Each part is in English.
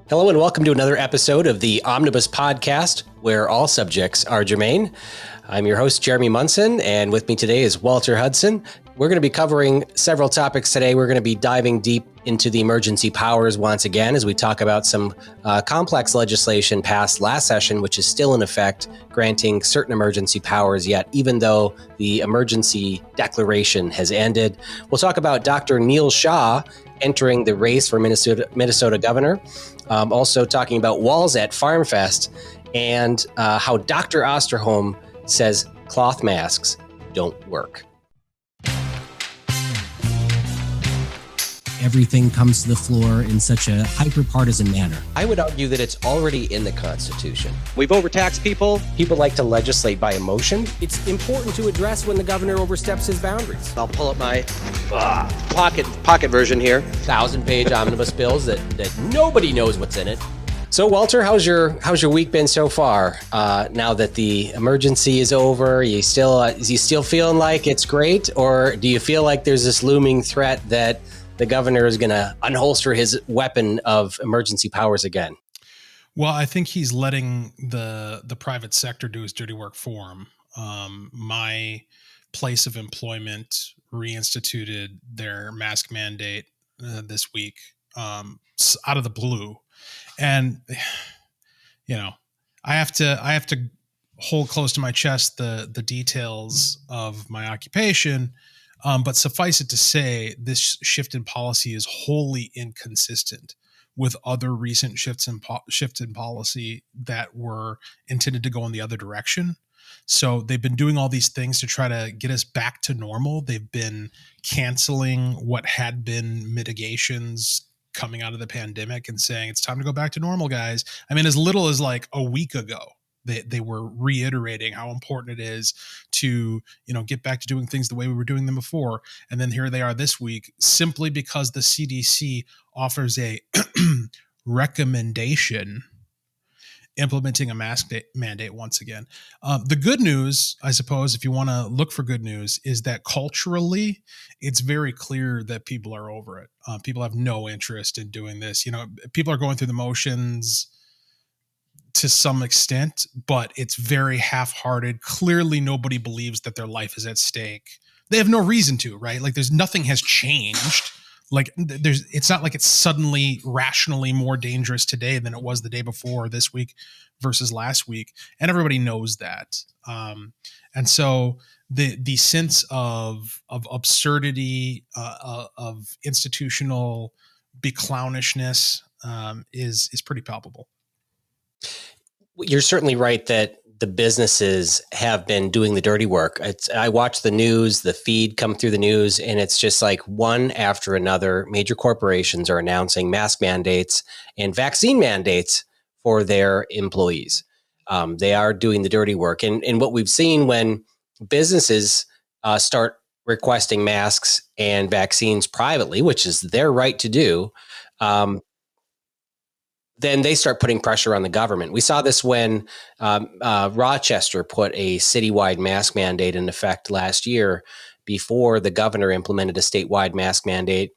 Hello and welcome to another episode of the Omnibus Podcast, where all subjects are germane. I'm your host, Jeremy Munson, and with me today is Walter Hudson. We're going to be covering several topics today. We're going to be diving deep into the emergency powers once again as we talk about some complex legislation passed last session, which is still in effect, granting certain emergency powers yet, even though the emergency declaration has ended. We'll talk about Dr. Neil Shah entering the race for Minnesota governor. Also talking about Walz at FarmFest and how Dr. Osterholm says cloth masks don't work. Everything comes to the floor in such a hyper-partisan manner. I would argue that it's already in the Constitution. We've overtaxed people. People like to legislate by emotion. It's important to address when the governor oversteps his boundaries. I'll pull up my pocket version here. 1,000-page omnibus bills that nobody knows what's in it. So, Walter, how's your week been so far? Now that the emergency is over, you still feeling like it's great, or do you feel like there's this looming threat that the governor is going to unholster his weapon of emergency powers again? Well, I think he's letting the private sector do his dirty work for him. My place of employment reinstituted their mask mandate this week out of the blue. And, I have to hold close to my chest the details of my occupation. But suffice it to say, this shift in policy is wholly inconsistent with other recent shifts in policy that were intended to go in the other direction. So they've been doing all these things to try to get us back to normal. They've been canceling what had been mitigations coming out of the pandemic and saying it's time to go back to normal, guys. I mean, as little as like a week ago, they were reiterating how important it is to, get back to doing things the way we were doing them before. And then here they are this week, simply because the CDC offers a recommendation implementing a mask mandate once again. The good news, I suppose, if you want to look for good news, is that culturally, it's very clear that people are over it. People have no interest in doing this. People are going through the motions to some extent, but it's very half-hearted. Clearly, nobody believes that their life is at stake. They have no reason to, right? Like, nothing has changed. Like, it's not like it's suddenly rationally more dangerous today than it was the day before, this week versus last week, and everybody knows that. And so the sense of absurdity, of institutional beclownishness, is pretty palpable. You're certainly right that the businesses have been doing the dirty work. I watch the news, the feed come through the news, and it's just like one after another. Major corporations are announcing mask mandates and vaccine mandates for their employees. They are doing the dirty work. And what we've seen when businesses start requesting masks and vaccines privately, which is their right to do, then they start putting pressure on the government. We saw this when Rochester put a citywide mask mandate in effect last year before the governor implemented a statewide mask mandate.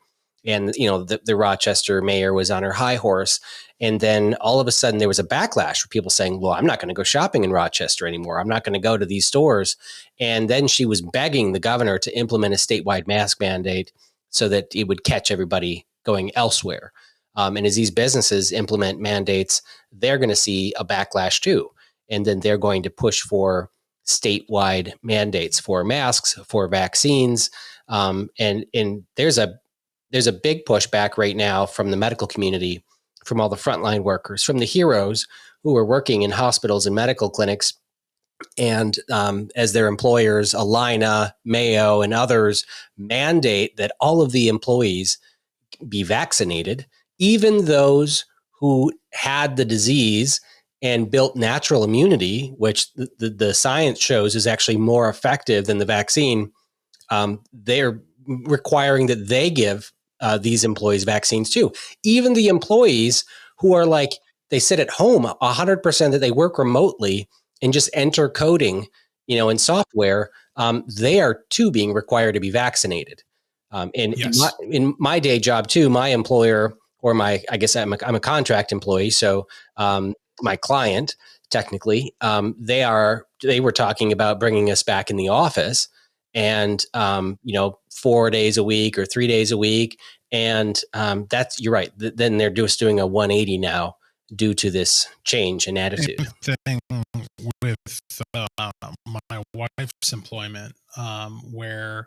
And, the Rochester mayor was on her high horse. And then all of a sudden there was a backlash for people saying, well, I'm not going to go shopping in Rochester anymore. I'm not going to go to these stores. And then she was begging the governor to implement a statewide mask mandate so that it would catch everybody going elsewhere. And as these businesses implement mandates, they're going to see a backlash too. And then they're going to push for statewide mandates for masks, for vaccines. And there's a big pushback right now from the medical community, from all the frontline workers, from the heroes who are working in hospitals and medical clinics. And as their employers, Allina, Mayo, and others mandate that all of the employees be vaccinated, even those who had the disease and built natural immunity, which the science shows is actually more effective than the vaccine, they're requiring that they give these employees vaccines too. Even the employees who are like, they sit at home 100% that they work remotely and just enter coding, in software, they are too being required to be vaccinated. And yes. in my day job too, my employer or I guess I'm a contract employee. So my client, technically, they were talking about bringing us back in the office, and 4 days a week or 3 days a week, and you're right. Then they're just doing a 180 now due to this change in attitude. Thing with my wife's employment, where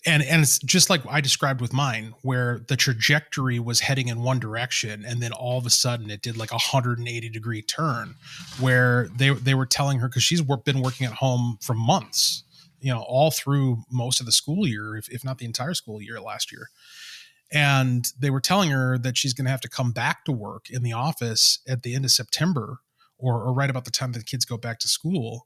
and it's just like I described with mine, where the trajectory was heading in one direction, and then all of a sudden it did like a 180-degree turn, where they were telling her, because she's been working at home for months, all through most of the school year, if not the entire school year last year. And they were telling her that she's going to have to come back to work in the office at the end of September, or right about the time that the kids go back to school.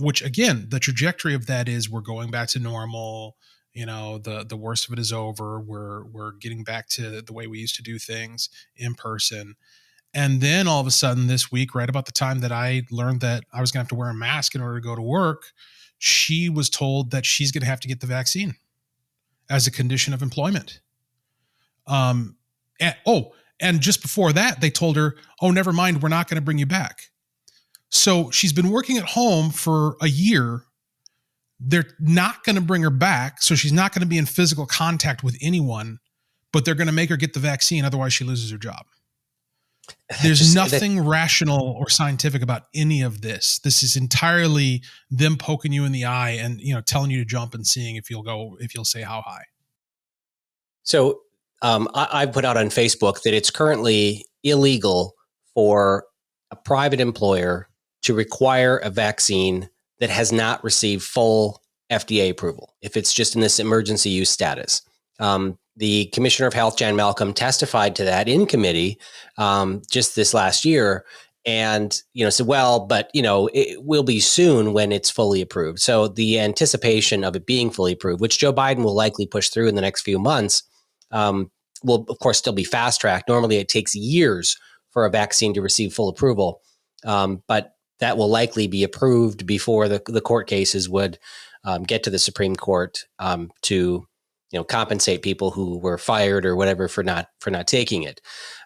Which, again, the trajectory of that is we're going back to normal. The worst of it is over. We're getting back to the way we used to do things in person. And then all of a sudden this week, right about the time that I learned that I was going to have to wear a mask in order to go to work, she was told that she's going to have to get the vaccine as a condition of employment. And just before that, they told her, oh, never mind, we're not going to bring you back. So she's been working at home for a year. They're not going to bring her back. So she's not going to be in physical contact with anyone, but they're going to make her get the vaccine. Otherwise she loses her job. There's nothing rational or scientific about any of this. This is entirely them poking you in the eye and, telling you to jump and seeing if you'll say how high. So I put out on Facebook that it's currently illegal for a private employer to require a vaccine that has not received full FDA approval, if it's just in this emergency use status. The Commissioner of Health, Jan Malcolm, testified to that in committee just this last year, and said, well, but it will be soon when it's fully approved. So the anticipation of it being fully approved, which Joe Biden will likely push through in the next few months, will of course still be fast tracked. Normally it takes years for a vaccine to receive full approval, but that will likely be approved before the court cases would get to the Supreme Court to compensate people who were fired or whatever for not taking it.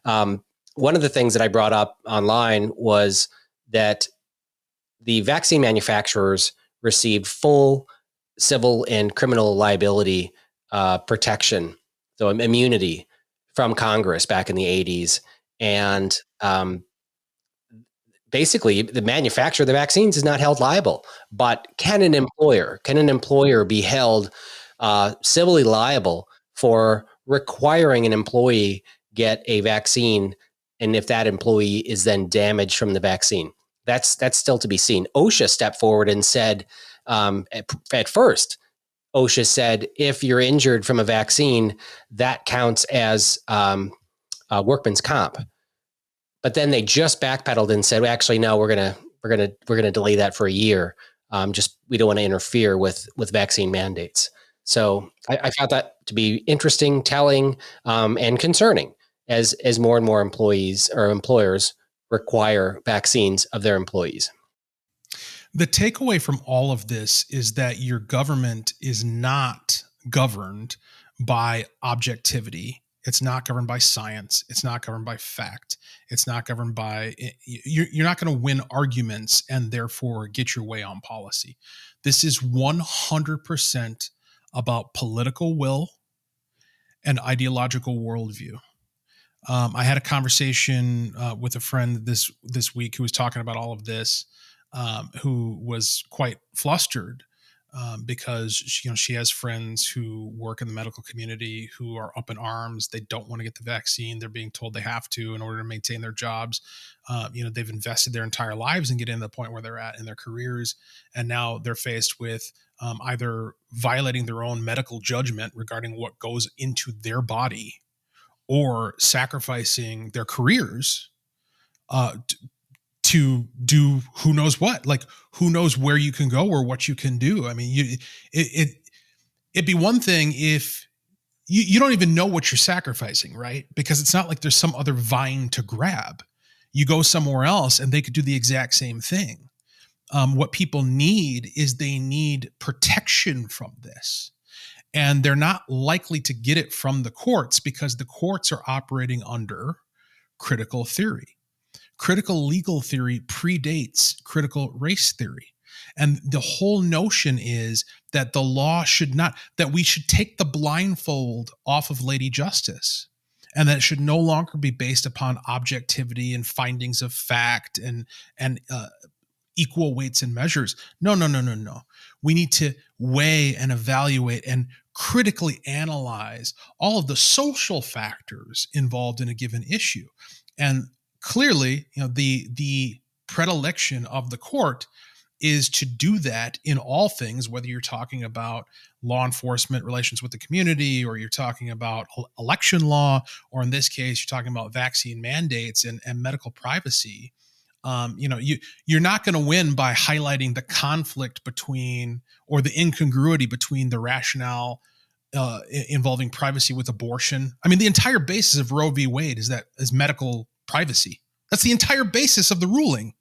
One of the things that I brought up online was that the vaccine manufacturers received full civil and criminal liability protection, so immunity from Congress back in the 80s. And basically, the manufacturer of the vaccines is not held liable. But can an employer be held civilly liable for requiring an employee get a vaccine, and if that employee is then damaged from the vaccine? That's still to be seen. OSHA stepped forward and said, at first, OSHA said, if you're injured from a vaccine, that counts as workman's comp. But then they just backpedaled and said, well, actually, no, we're gonna delay that for a year. We don't want to interfere with vaccine mandates. So I found that to be interesting, telling, and concerning as more and more employees or employers require vaccines of their employees. The takeaway from all of this is that your government is not governed by objectivity. It's not governed by science. It's not governed by fact. It's not governed by, you're not going to win arguments and therefore get your way on policy. This is 100% about political will and ideological worldview. I had a conversation with a friend this week who was talking about all of this, who was quite flustered because she has friends who work in the medical community who are up in arms. They don't want to get the vaccine. They're being told they have to in order to maintain their jobs. They've invested their entire lives in getting to the point where they're at in their careers, and now they're faced with either violating their own medical judgment regarding what goes into their body, or sacrificing their careers to do who knows what. Like, who knows where you can go or what you can do. I mean, it'd be one thing if you don't even know what you're sacrificing, right? Because it's not like there's some other vine to grab. You go somewhere else and they could do the exact same thing. What people need is they need protection from this. And they're not likely to get it from the courts because the courts are operating under critical theory. Critical legal theory predates critical race theory. And the whole notion is that the law should not, that we should take the blindfold off of Lady Justice, and that it should no longer be based upon objectivity and findings of fact and equal weights and measures. No. We need to weigh and evaluate and critically analyze all of the social factors involved in a given issue. And clearly, the predilection of the court is to do that in all things, whether you're talking about law enforcement relations with the community, or you're talking about election law, or in this case, you're talking about vaccine mandates and medical privacy. You're not going to win by highlighting the conflict between, or the incongruity between, the rationale involving privacy with abortion. I mean, the entire basis of Roe v. Wade is medical privacy. That's the entire basis of the ruling.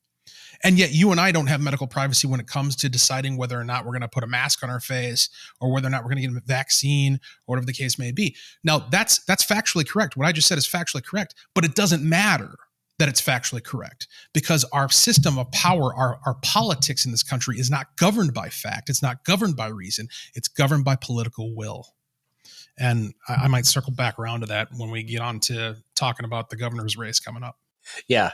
And yet you and I don't have medical privacy when it comes to deciding whether or not we're going to put a mask on our face, or whether or not we're going to get a vaccine, or whatever the case may be. Now, that's factually correct. What I just said is factually correct, but it doesn't matter that it's factually correct, because our system of power, our politics in this country, is not governed by fact. It's not governed by reason. It's governed by political will. And I might circle back around to that when we get on to talking about the governor's race coming up. Yeah.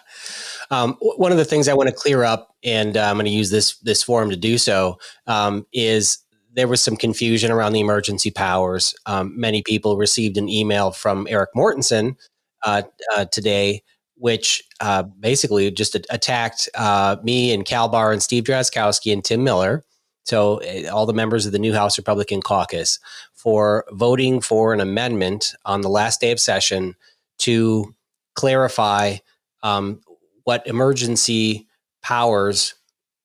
One of the things I want to clear up, and I'm going to use this forum to do so, is there was some confusion around the emergency powers. Many people received an email from Eric Mortensen today, which basically just attacked me and Cal Barr and Steve Drazkowski and Tim Miller, so all the members of the new House Republican caucus, for voting for an amendment on the last day of session to clarify what emergency powers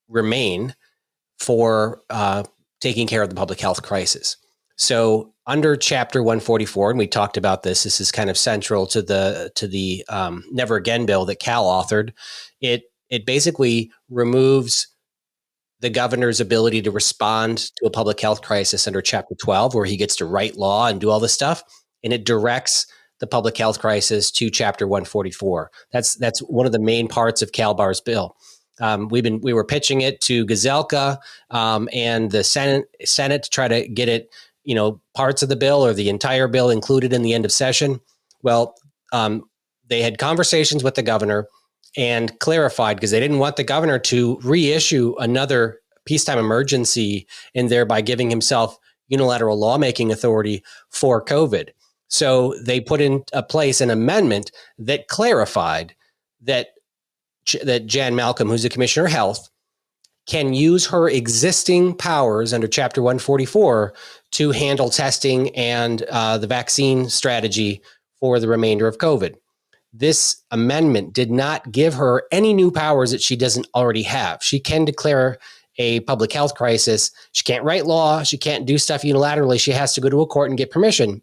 remain for taking care of the public health crisis. So under Chapter 144, and we talked about this is kind of central to the Never Again bill that Cal authored. It basically removes the governor's ability to respond to a public health crisis under Chapter 12, where he gets to write law and do all this stuff, and it directs the public health crisis to Chapter 144. That's one of the main parts of Cal Barr's bill. We were pitching it to Gazelka and the Senate to try to get it, parts of the bill or the entire bill included in the end of session. Well, they had conversations with the governor and clarified, because they didn't want the governor to reissue another peacetime emergency and thereby giving himself unilateral lawmaking authority for COVID. So they put in place an amendment that clarified that Jan Malcolm, who's the Commissioner of Health, can use her existing powers under Chapter 144 to handle testing and the vaccine strategy for the remainder of COVID. This amendment did not give her any new powers that she doesn't already have. She can declare a public health crisis. She can't write law. She can't do stuff unilaterally. She has to go to a court and get permission.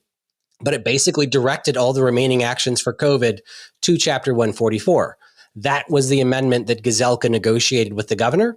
But it basically directed all the remaining actions for COVID to Chapter 144. That was the amendment that Gazelka negotiated with the governor.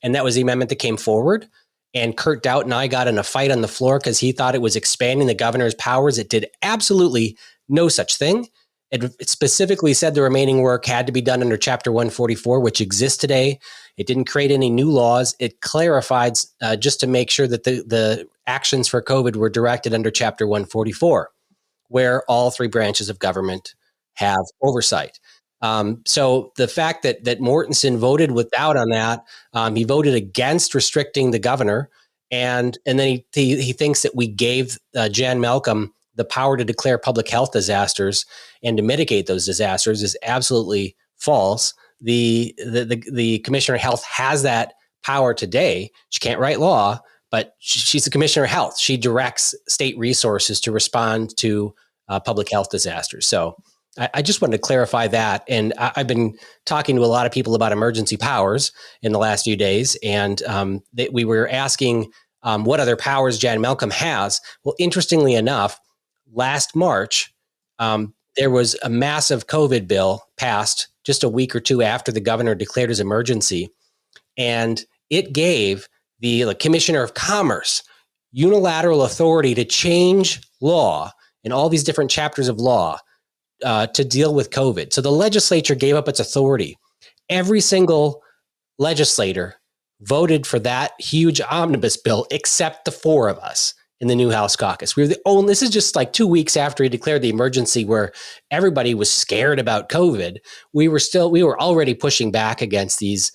And that was the amendment that came forward. And Kurt Doubt and I got in a fight on the floor because he thought it was expanding the governor's powers. It did absolutely no such thing. It specifically said the remaining work had to be done under Chapter 144, which exists today. It didn't create any new laws. It clarified just to make sure that the actions for COVID were directed under Chapter 144, where all three branches of government have oversight. So the fact that Mortensen voted without on that, he voted against restricting the governor, and then he thinks that we gave Jan Malcolm the power to declare public health disasters and to mitigate those disasters is absolutely false. The Commissioner of Health has that power today. She can't write law, but she's the Commissioner of Health. She directs state resources to respond to public health disasters. So I just wanted to clarify that. And I've been talking to a lot of people about emergency powers in the last few days. And we were asking what other powers Jan Malcolm has. Well, interestingly enough, last March, there was a massive COVID bill passed just a week or two after the governor declared his emergency. And it gave the Commissioner of Commerce unilateral authority to change law in all these different chapters of law to deal with COVID. So the legislature gave up its authority. Every single legislator voted for that huge omnibus bill, except the four of us in the new House caucus. We were the only, this is just like 2 weeks after he declared the emergency where everybody was scared about COVID. We were already pushing back against these,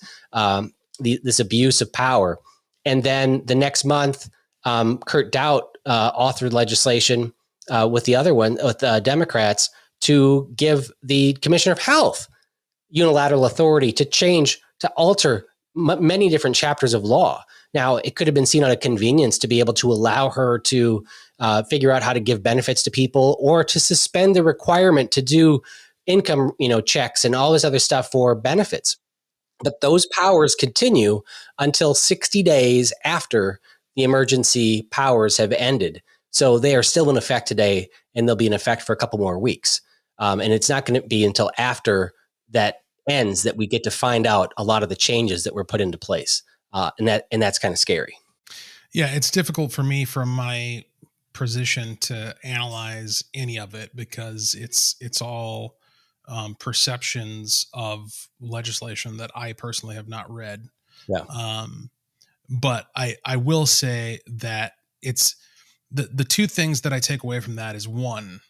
this abuse of power. And then the next month, Kurt Doubt authored legislation with the other one, with Democrats, to give the Commissioner of Health unilateral authority to change, to alter many different chapters of law. Now, it could have been seen on a convenience to be able to allow her to figure out how to give benefits to people, or to suspend the requirement to do income, checks and all this other stuff for benefits. But those powers continue until 60 days after the emergency powers have ended. So they are still in effect today, and they'll be in effect for a couple more weeks. And it's not going to be until after that ends that we get to find out a lot of the changes that were put into place. And that's kind of scary. Yeah, it's difficult for me from my position to analyze any of it, because it's all perceptions of legislation that I personally have not read. Yeah. But I will say that it's the two things that I take away from that is, one,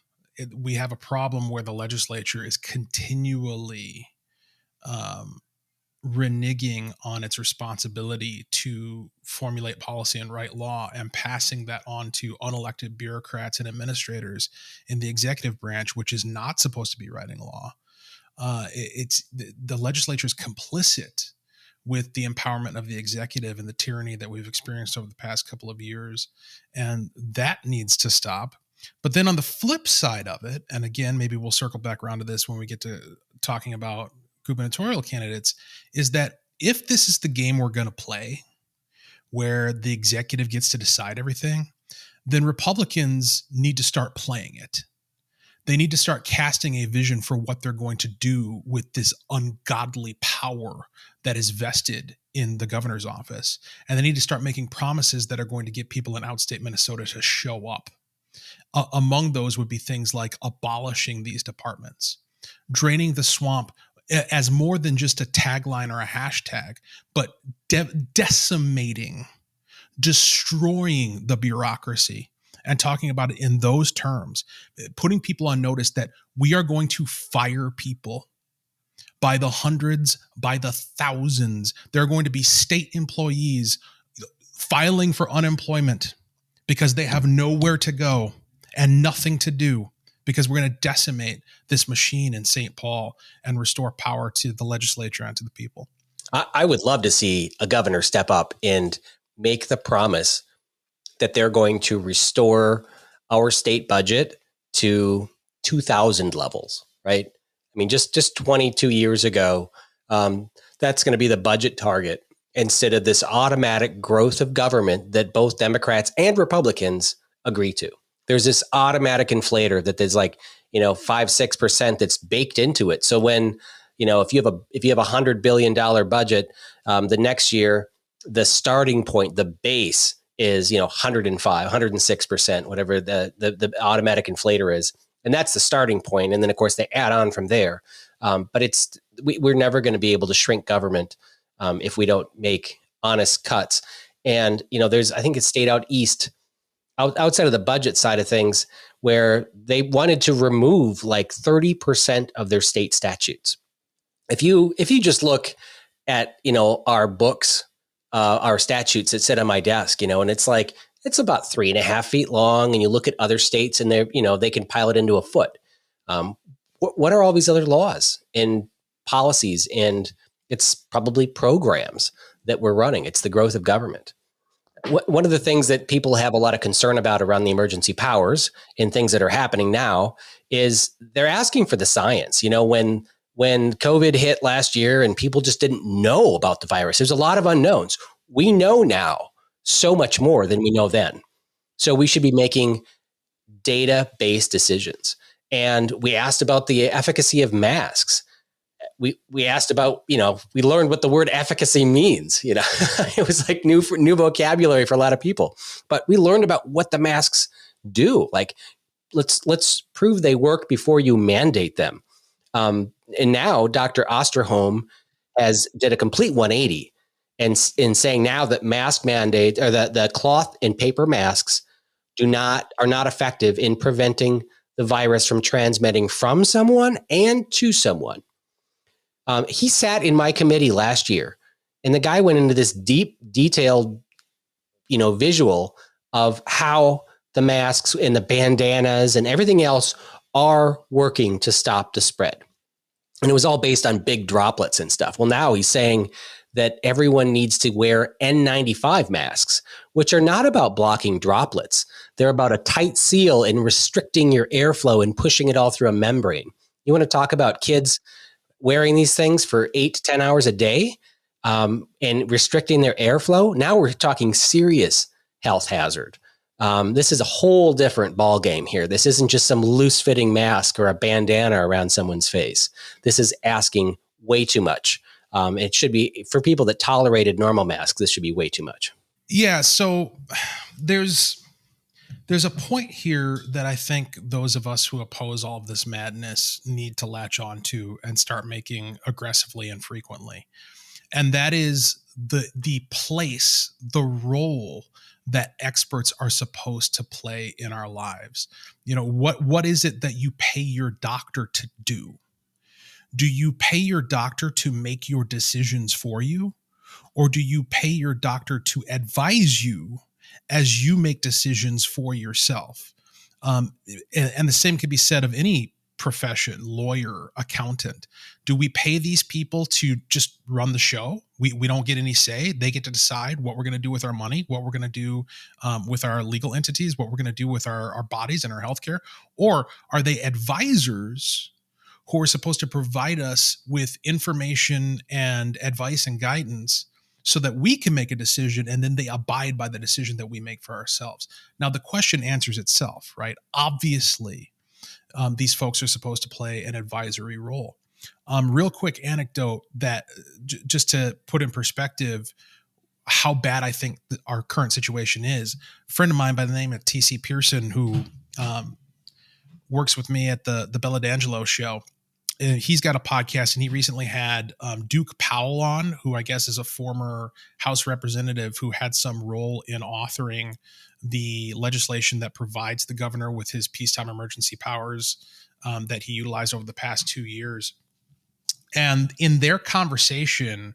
we have a problem where the legislature is continually reneging on its responsibility to formulate policy and write law, and passing that on to unelected bureaucrats and administrators in the executive branch, which is not supposed to be writing law. The legislature is complicit with the empowerment of the executive and the tyranny that we've experienced over the past couple of years. And that needs to stop. But then on the flip side of it, and again, maybe we'll circle back around to this when we get to talking about gubernatorial candidates, is that if this is the game we're going to play, where the executive gets to decide everything, then Republicans need to start playing it. They need to start casting a vision for what they're going to do with this ungodly power that is vested in the governor's office. And they need to start making promises that are going to get people in outstate Minnesota to show up. Among those would be things like abolishing these departments, draining the swamp as more than just a tagline or a hashtag, but decimating, destroying the bureaucracy, and talking about it in those terms, putting people on notice that we are going to fire people by the hundreds, by the thousands. There are going to be state employees filing for unemployment because they have nowhere to go and nothing to do, because we're going to decimate this machine in St. Paul and restore power to the legislature and to the people. I would love to see a governor step up and make the promise that they're going to restore our state budget to 2000 levels, right? I mean, just 22 years ago, that's going to be the budget target, instead of this automatic growth of government that both Democrats and Republicans agree to. There's this automatic inflator that there's like, 5-6% that's baked into it. So when, if you have $100 billion budget, the next year, the starting point, the base is, 105, 106%, whatever the automatic inflator is. And that's the starting point. And then of course they add on from there. But we're never going to be able to shrink government if we don't make honest cuts. And, I think it's state out east, outside of the budget side of things, where they wanted to remove like 30% of their state statutes. If you just look at, our books, our statutes that sit on my desk, and it's like, it's about 3.5 feet long, and you look at other states and they're, they can pile it into a foot. What are all these other laws and policies? And it's probably programs that we're running. It's the growth of government. One of the things that people have a lot of concern about around the emergency powers and things that are happening now is they're asking for the science. When COVID hit last year and people just didn't know about the virus, there's a lot of unknowns. We know now so much more than we know then. So we should be making data-based decisions. And we asked about the efficacy of masks. we asked about, we learned what the word efficacy means. It was like new vocabulary for a lot of people, but we learned about what the masks do. Like, let's prove they work before you mandate them. And now Dr. Osterholm did a complete 180 and in saying now that mask mandate, or the cloth and paper masks are not effective in preventing the virus from transmitting from someone and to someone. He sat in my committee last year, and the guy went into this deep, detailed, visual of how the masks and the bandanas and everything else are working to stop the spread. And it was all based on big droplets and stuff. Well, now he's saying that everyone needs to wear N95 masks, which are not about blocking droplets. They're about a tight seal and restricting your airflow and pushing it all through a membrane. You want to talk about kids wearing these things for 8 to 10 hours a day and restricting their airflow? Now we're talking serious health hazard. This is a whole different ball game here. This isn't just some loose-fitting mask or a bandana around someone's face. This is asking way too much. It should be, for people that tolerated normal masks, this should be way too much. Yeah, so there's a point here that I think those of us who oppose all of this madness need to latch on to and start making aggressively and frequently. And that is the place, the role that experts are supposed to play in our lives. What is it that you pay your doctor to do? Do you pay your doctor to make your decisions for you? Or do you pay your doctor to advise you as you make decisions for yourself? And the same could be said of any profession, lawyer, accountant. Do we pay these people to just run the show? We don't get any say. They get to decide what we're going to do with our money, what we're going to do with our legal entities, what we're going to do with our bodies and our healthcare. Or are they advisors who are supposed to provide us with information and advice and guidance so that we can make a decision, and then they abide by the decision that we make for ourselves? Now, the question answers itself, right? Obviously, these folks are supposed to play an advisory role. Real quick anecdote that just to put in perspective how bad I think our current situation is. A friend of mine by the name of T.C. Pearson, who works with me at the Bella D'Angelo show, he's got a podcast, and he recently had Duke Powell on, who I guess is a former House representative who had some role in authoring the legislation that provides the governor with his peacetime emergency powers that he utilized over the past 2 years. And in their conversation,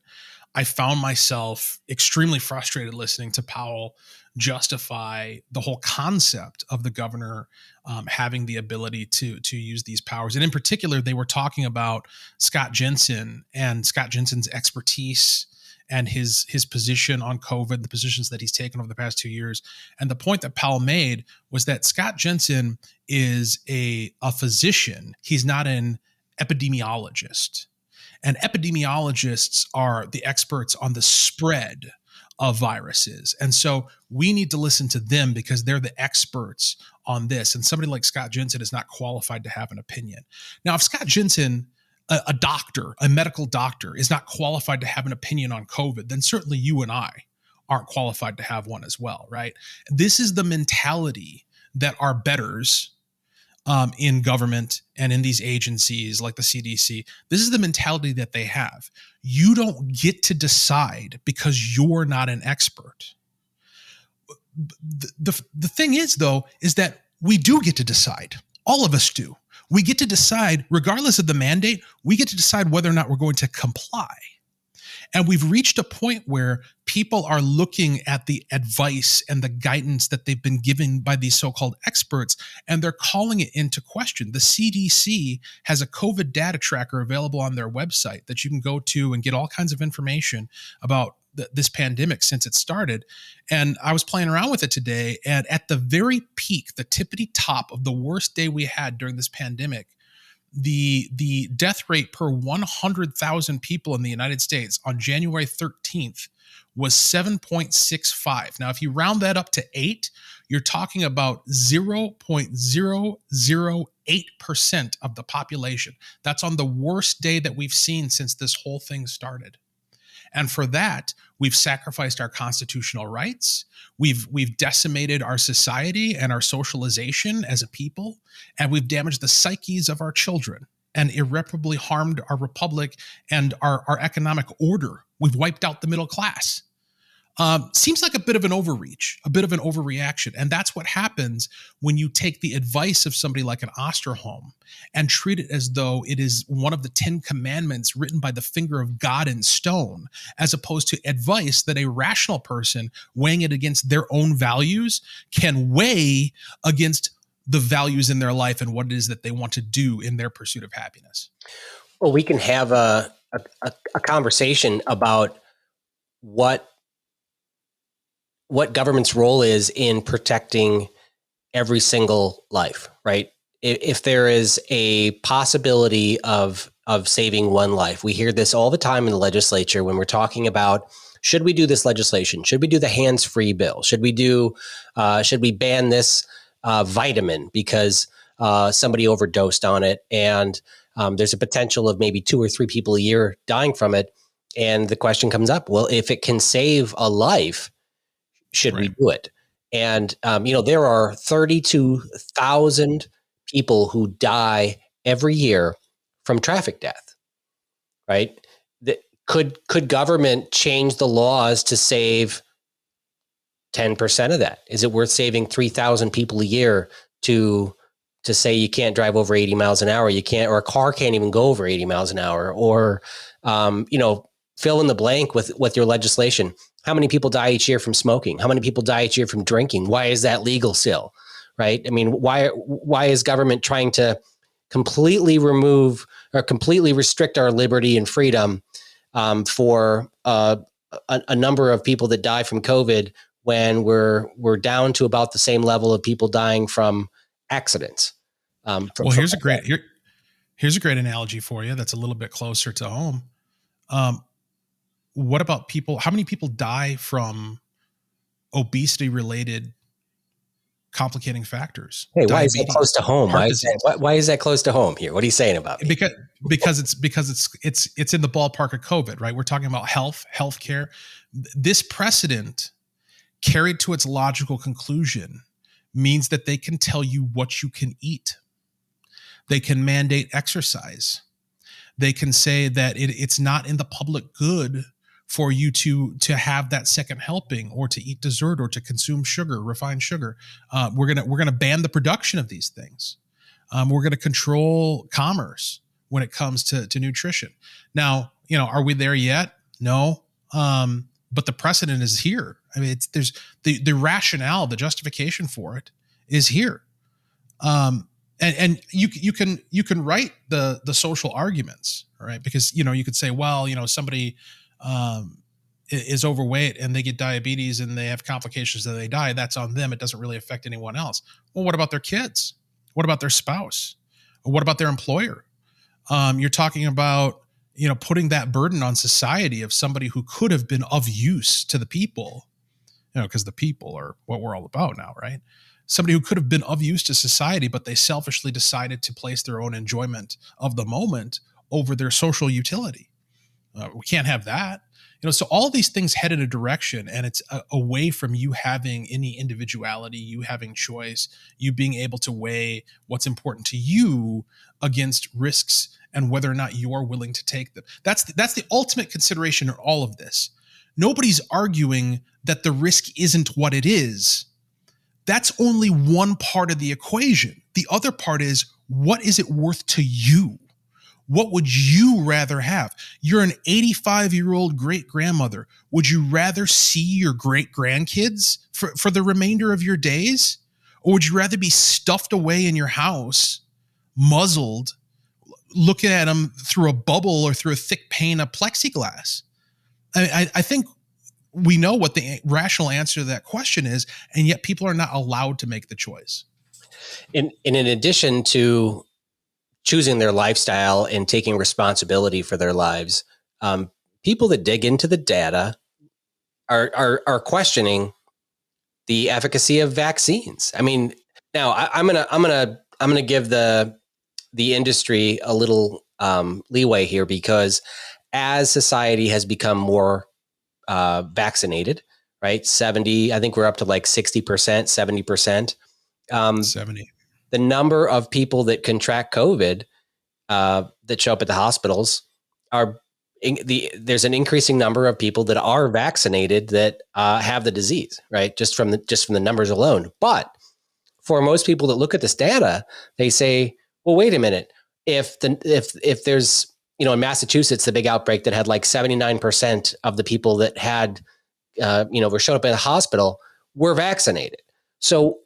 I found myself extremely frustrated listening to Powell justify the whole concept of the governor having the ability to use these powers. And in particular, they were talking about Scott Jensen and Scott Jensen's expertise and his position on COVID, the positions that he's taken over the past 2 years. And the point that Powell made was that Scott Jensen is a physician. He's not an epidemiologist. And epidemiologists are the experts on the spread of viruses. And so we need to listen to them because they're the experts on this. And somebody like Scott Jensen is not qualified to have an opinion. Now, if Scott Jensen, a doctor, a medical doctor, is not qualified to have an opinion on COVID, then certainly you and I aren't qualified to have one as well, right? This is the mentality that our betters in government and in these agencies like the CDC, this is the mentality that they have. You don't get to decide because you're not an expert. The thing is, though, is that we do get to decide. All of us do. We get to decide, regardless of the mandate, we get to decide whether or not we're going to comply. And we've reached a point where people are looking at the advice and the guidance that they've been given by these so-called experts, and they're calling it into question. The CDC has a COVID data tracker available on their website that you can go to and get all kinds of information about this pandemic since it started. And I was playing around with it today, and at the very peak, the tippity top of the worst day we had during this pandemic, the death rate per 100,000 people in the United States on January 13th was 7.65. Now, if you round that up to 8, you're talking about 0.008% of the population. That's on the worst day that we've seen since this whole thing started. And for that, we've sacrificed our constitutional rights. We've decimated our society and our socialization as a people, and we've damaged the psyches of our children and irreparably harmed our republic and our economic order. We've wiped out the middle class. Seems like a bit of an overreach, a bit of an overreaction. And that's what happens when you take the advice of somebody like an Osterholm and treat it as though it is one of the 10 commandments written by the finger of God in stone, as opposed to advice that a rational person weighing it against their own values can weigh against the values in their life and what it is that they want to do in their pursuit of happiness. Well, we can have a conversation about what government's role is in protecting every single life, right? If there is a possibility of saving one life, we hear this all the time in the legislature when we're talking about, should we do this legislation? Should we do the hands-free bill? Should we ban this vitamin because somebody overdosed on it and there's a potential of maybe 2 or 3 people a year dying from it? And the question comes up, well, if it can save a life, should we do it? And, there are 32,000 people who die every year from traffic death, right? Could government change the laws to save 10% of that? Is it worth saving 3,000 people a year to say you can't drive over 80 miles an hour? You can't, or a car can't even go over 80 miles an hour, or, fill in the blank with your legislation. How many people die each year from smoking? How many people die each year from drinking? Why is that legal still? Right? I mean, why is government trying to completely remove or completely restrict our liberty and freedom for a number of people that die from COVID when we're down to about the same level of people dying from accidents? Here's a great analogy for you that's a little bit closer to home. What about people? How many people die from obesity-related complicating factors? Hey, why is that close to home? Why is that close to home here? What are you saying about me? Because it's in the ballpark of COVID, right? We're talking about healthcare. This precedent, carried to its logical conclusion, means that they can tell you what you can eat. They can mandate exercise. They can say that it's not in the public good for you to have that second helping, or to eat dessert, or to consume sugar, refined sugar. We're gonna ban the production of these things. We're gonna control commerce when it comes to nutrition. Now, are we there yet? No, but the precedent is here. I mean, there's the rationale, the justification for it is here. And you can write the social arguments, right? Because you could say, well, somebody is overweight and they get diabetes and they have complications and they die. That's on them. It doesn't really affect anyone else. Well, what about their kids? What about their spouse? Or what about their employer? You're talking about putting that burden on society of somebody who could have been of use to the people, because the people are what we're all about now, right? Somebody who could have been of use to society, but they selfishly decided to place their own enjoyment of the moment over their social utility. We can't have that. So all these things head in a direction, and it's away from you having any individuality, you having choice, you being able to weigh what's important to you against risks and whether or not you're willing to take them. That's the ultimate consideration in all of this. Nobody's arguing that the risk isn't what it is. That's only one part of the equation. The other part is, what is it worth to you? What would you rather have? You're an 85-year-old great-grandmother. Would you rather see your great-grandkids for the remainder of your days? Or would you rather be stuffed away in your house, muzzled, looking at them through a bubble or through a thick pane of plexiglass? I think we know what the rational answer to that question is, and yet people are not allowed to make the choice. In addition to choosing their lifestyle and taking responsibility for their lives, people that dig into the data are questioning the efficacy of vaccines. I mean, now I'm gonna give the industry a little leeway here, because as society has become more vaccinated, right? 70, I think we're up to like 60%, 70%. 70. The number of people that contract COVID that show up at the hospitals there's an increasing number of people that are vaccinated that have the disease, right? Just from the numbers alone. But for most people that look at this data, they say, well, wait a minute. If there's, in Massachusetts, the big outbreak that had like 79% of the people that had, were showed up at the hospital were vaccinated. So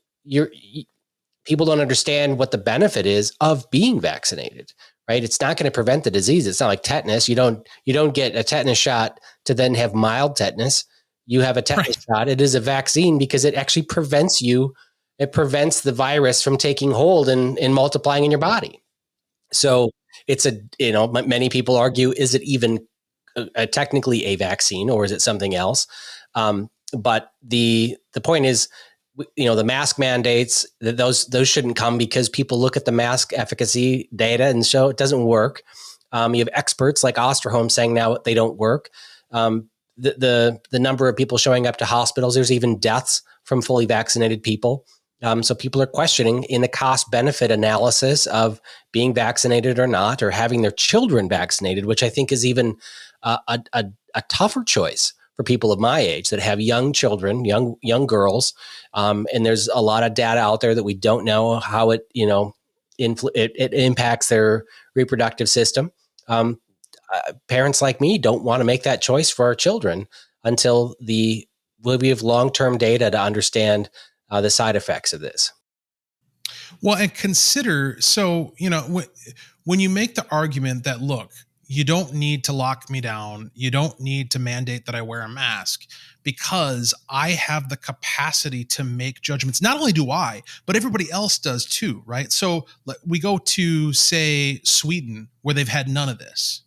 people don't understand what the benefit is of being vaccinated, right? It's not going to prevent the disease. It's not like tetanus. You don't get a tetanus shot to then have mild tetanus. You have a tetanus shot. It is a vaccine because it actually prevents the virus from taking hold and multiplying in your body. So it's many people argue, is it even technically a vaccine, or is it something else? But the point is, the mask mandates, those shouldn't come because people look at the mask efficacy data and show it doesn't work. You have experts like Osterholm saying now they don't work. The number of people showing up to hospitals, there's even deaths from fully vaccinated people. So people are questioning in the cost benefit analysis of being vaccinated or not, or having their children vaccinated, which I think is even a tougher choice for people of my age that have young children, young girls. And there's a lot of data out there that we don't know how it impacts their reproductive system. Parents like me don't want to make that choice for our children until we have long-term data to understand the side effects of this. Well, and consider, when you make the argument that, look, you don't need to lock me down, you don't need to mandate that I wear a mask, because I have the capacity to make judgments. Not only do I, but everybody else does too, right? So we go to, say, Sweden, where they've had none of this.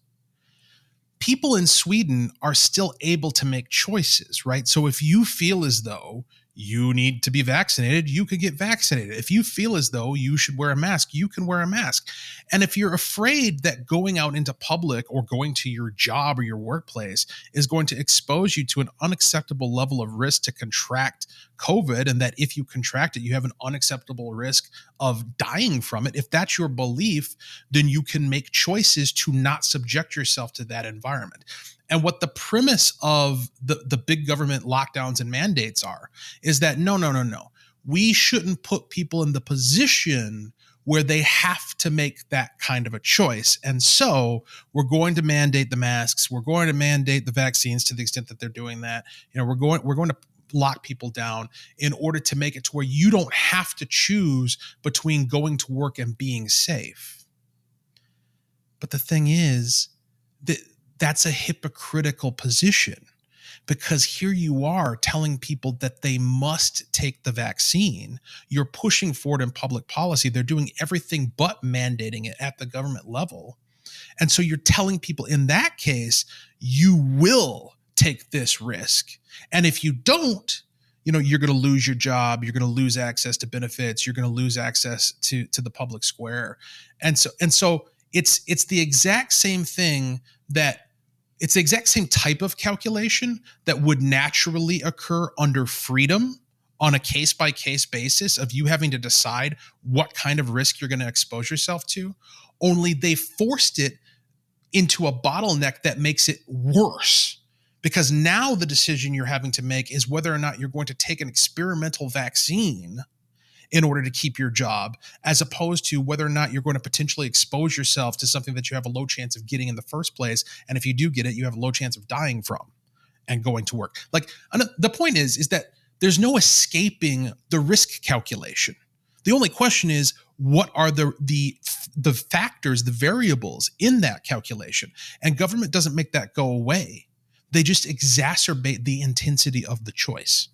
People in Sweden are still able to make choices, right? So if you feel as though you need to be vaccinated, you could get vaccinated. If you feel as though you should wear a mask, you can wear a mask. And if you're afraid that going out into public or going to your job or your workplace is going to expose you to an unacceptable level of risk to contract COVID, and that if you contract it, you have an unacceptable risk of dying from it, if that's your belief, then you can make choices to not subject yourself to that environment. And what the premise of the big government lockdowns and mandates are is that no. We shouldn't put people in the position where they have to make that kind of a choice. And so we're going to mandate the masks. We're going to mandate the vaccines to the extent that they're doing that. We're going to lock people down in order to make it to where you don't have to choose between going to work and being safe. But the thing is that that's a hypocritical position, because here you are telling people that they must take the vaccine. You're pushing forward in public policy. They're doing everything but mandating it at the government level. And so you're telling people in that case, you will take this risk. And if you don't, you're going to lose your job. You're going to lose access to benefits. You're going to lose access to the public square. And so it's the exact same thing it's the exact same type of calculation that would naturally occur under freedom on a case-by-case basis of you having to decide what kind of risk you're going to expose yourself to. Only they forced it into a bottleneck that makes it worse, because now the decision you're having to make is whether or not you're going to take an experimental vaccine in order to keep your job, as opposed to whether or not you're going to potentially expose yourself to something that you have a low chance of getting in the first place. And if you do get it, you have a low chance of dying from and going to work. Like, the point is that there's no escaping the risk calculation. The only question is, what are the factors, the variables in that calculation? And government doesn't make that go away. They just exacerbate the intensity of the choice.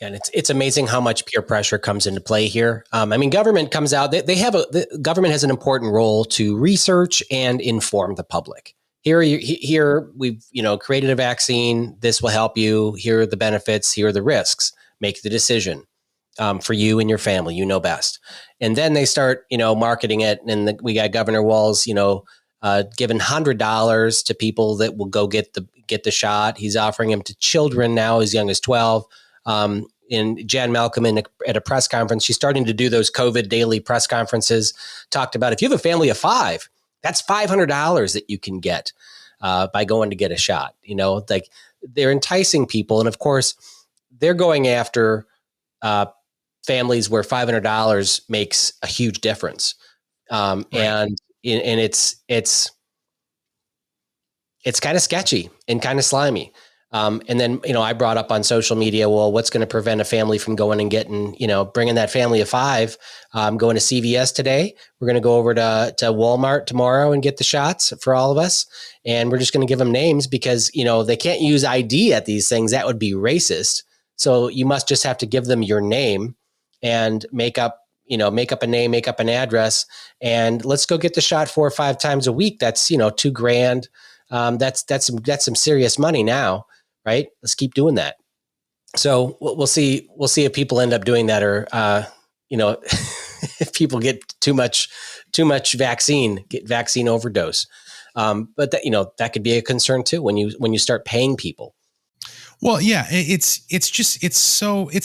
And it's amazing how much peer pressure comes into play here. Government comes out. The government has an important role to research and inform the public. here we've created a vaccine. This will help you. Here are the benefits. Here are the risks. Make the decision for you and your family. You know best. And then they start marketing it, and we got Governor Walz giving $100 to people that will go get the shot. He's offering them to children now as young as 12. And Jan Malcolm at a press conference, she's starting to do those COVID daily press conferences, talked about if you have a family of 5, that's $500 that you can get by going to get a shot. Like they're enticing people. And of course, they're going after families where $500 makes a huge difference. Right. And it's kind of sketchy and kind of slimy. And then, I brought up on social media, well, what's going to prevent a family from going and getting, bringing that family of 5, going to CVS today. We're going to go over to Walmart tomorrow and get the shots for all of us. And we're just going to give them names because, they can't use ID at these things. That would be racist. So you must just have to give them your name and make up a name, make up an address, and let's go get the shot 4 or 5 times a week. That's, $2,000. That's some serious money now. Right. Let's keep doing that. So we'll see if people end up doing that, or, if people get too much vaccine, get vaccine overdose. But that could be a concern too, when you start paying people. Well, yeah, it's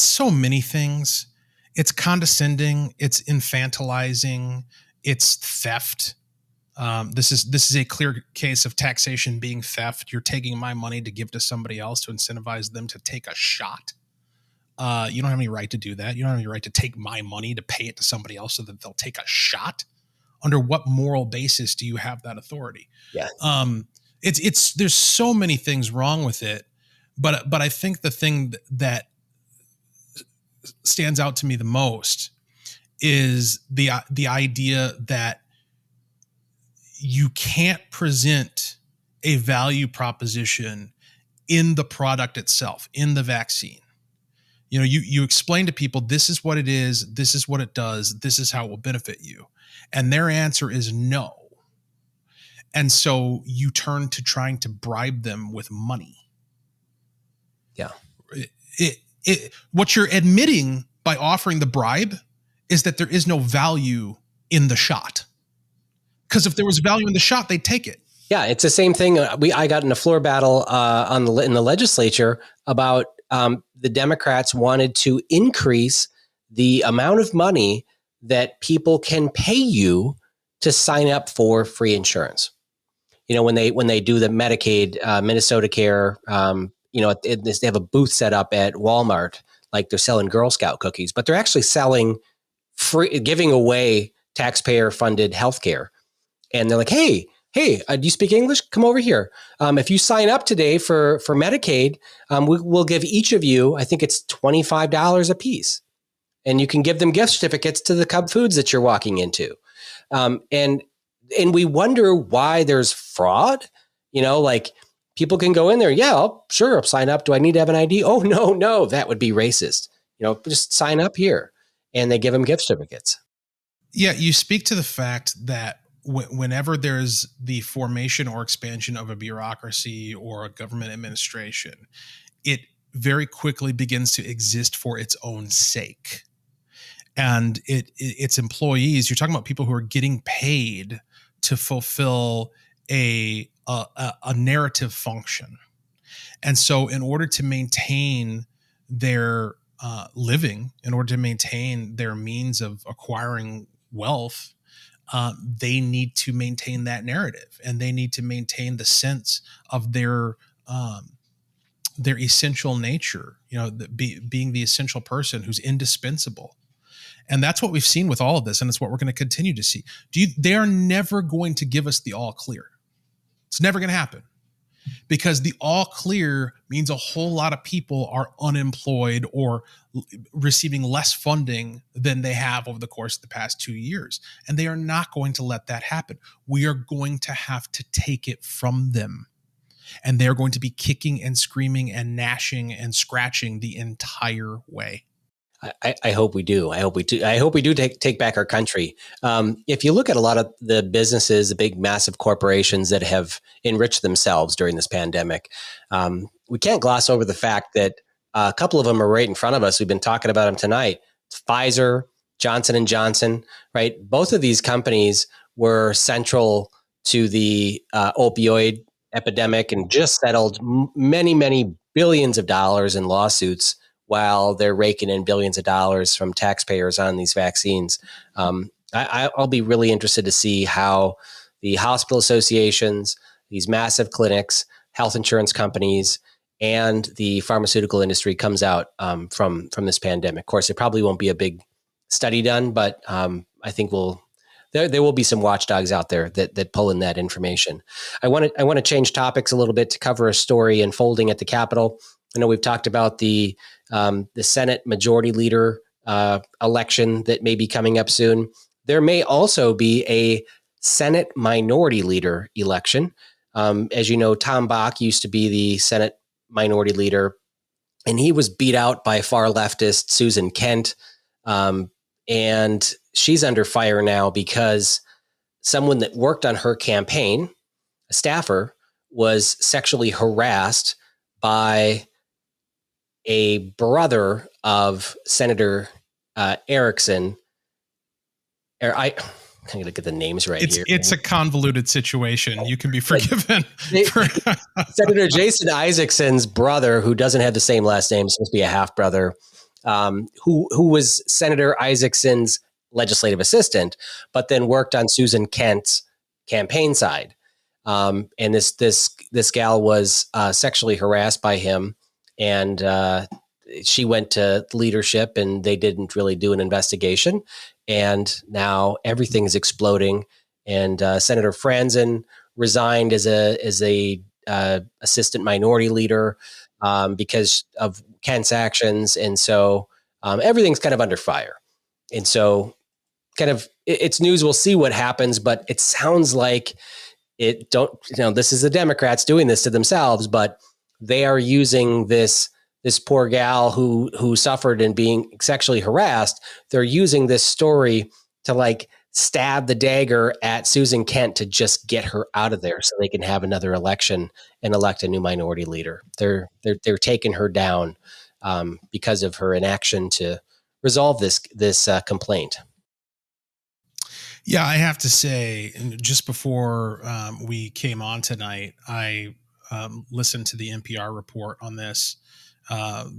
so many things. It's condescending. It's infantilizing. It's theft. This is a clear case of taxation being theft. You're taking my money to give to somebody else to incentivize them to take a shot. You don't have any right to do that. You don't have any right to take my money to pay it to somebody else so that they'll take a shot. Under what moral basis do you have that authority? Yeah. There's so many things wrong with it, but I think the thing that stands out to me the most is the idea that you can't present a value proposition in the product itself, in the vaccine. You explain to people, this is what it is, this is what it does, this is how it will benefit you. And their answer is no. And so you turn to trying to bribe them with money. Yeah. What you're admitting by offering the bribe is that there is no value in the shot. Because if there was value in the shot, they'd take it. Yeah, it's the same thing. I got in a floor battle in the legislature about the Democrats wanted to increase the amount of money that people can pay you to sign up for free insurance. When they do the Medicaid, Minnesota Care, they have a booth set up at Walmart, like they're selling Girl Scout cookies, but they're actually selling giving away taxpayer-funded healthcare. And they're like, hey, do you speak English? Come over here. If you sign up today for Medicaid, we'll give each of you, I think it's $25 a piece. And you can give them gift certificates to the Cub Foods that you're walking into. And we wonder why there's fraud. Like people can go in there. Yeah, I'll sign up. Do I need to have an ID? Oh, no, that would be racist. Just sign up here. And they give them gift certificates. Yeah, you speak to the fact that whenever there's the formation or expansion of a bureaucracy or a government administration, it very quickly begins to exist for its own sake. And its employees, you're talking about people who are getting paid to fulfill a narrative function. And so in order to maintain their living, in order to maintain their means of acquiring wealth, they need to maintain that narrative, and they need to maintain the sense of their essential nature, being the essential person who's indispensable. And that's what we've seen with all of this, and it's what we're going to continue to see. They are never going to give us the all clear. It's never going to happen, because the all clear means a whole lot of people are unemployed or receiving less funding than they have over the course of the past 2 years. And they are not going to let that happen. We are going to have to take it from them. And they're going to be kicking and screaming and gnashing and scratching the entire way. I hope we do. I hope we do. I hope we do take back our country. If you look at a lot of the businesses, the big, massive corporations that have enriched themselves during this pandemic, we can't gloss over the fact that a couple of them are right in front of us. We've been talking about them tonight. It's Pfizer, Johnson and Johnson, right? Both of these companies were central to the opioid epidemic and just settled many, many billions of dollars in lawsuits while they're raking in billions of dollars from taxpayers on these vaccines. I'll be really interested to see how the hospital associations, these massive clinics, health insurance companies, and the pharmaceutical industry comes out from this pandemic. Of course, there probably won't be a big study done, but I think there will be some watchdogs out there that pull in that information. I want to change topics a little bit to cover a story unfolding at the Capitol. I know we've talked about the Senate Majority Leader election that may be coming up soon. There may also be a Senate Minority Leader election. As you know, Tom Bach used to be the Senate Minority Leader, and he was beat out by far leftist Susan Kent. And she's under fire now because someone that worked on her campaign, a staffer, was sexually harassed by a brother of Senator Erickson. I'm going to get the names right here. It's a convoluted situation. You can be forgiven. Senator Jason Isaacson's brother, who doesn't have the same last name, supposed to be a half brother, who was Senator Isaacson's legislative assistant, but then worked on Susan Kent's campaign side. And this gal was sexually harassed by him, and she went to leadership, and they didn't really do an investigation. And now everything is exploding. And Senator Franzen resigned as a assistant minority leader because of Kent's actions, and so everything's kind of under fire. And so, it's news. We'll see what happens, but it sounds like this is the Democrats doing this to themselves, but they are using this poor gal who suffered in being sexually harassed. They're using this story to stab the dagger at Susan Kent to just get her out of there so they can have another election and elect a new minority leader. They're taking her down because of her inaction to resolve this complaint. Yeah, I have to say, just before we came on tonight, I listened to the NPR report on this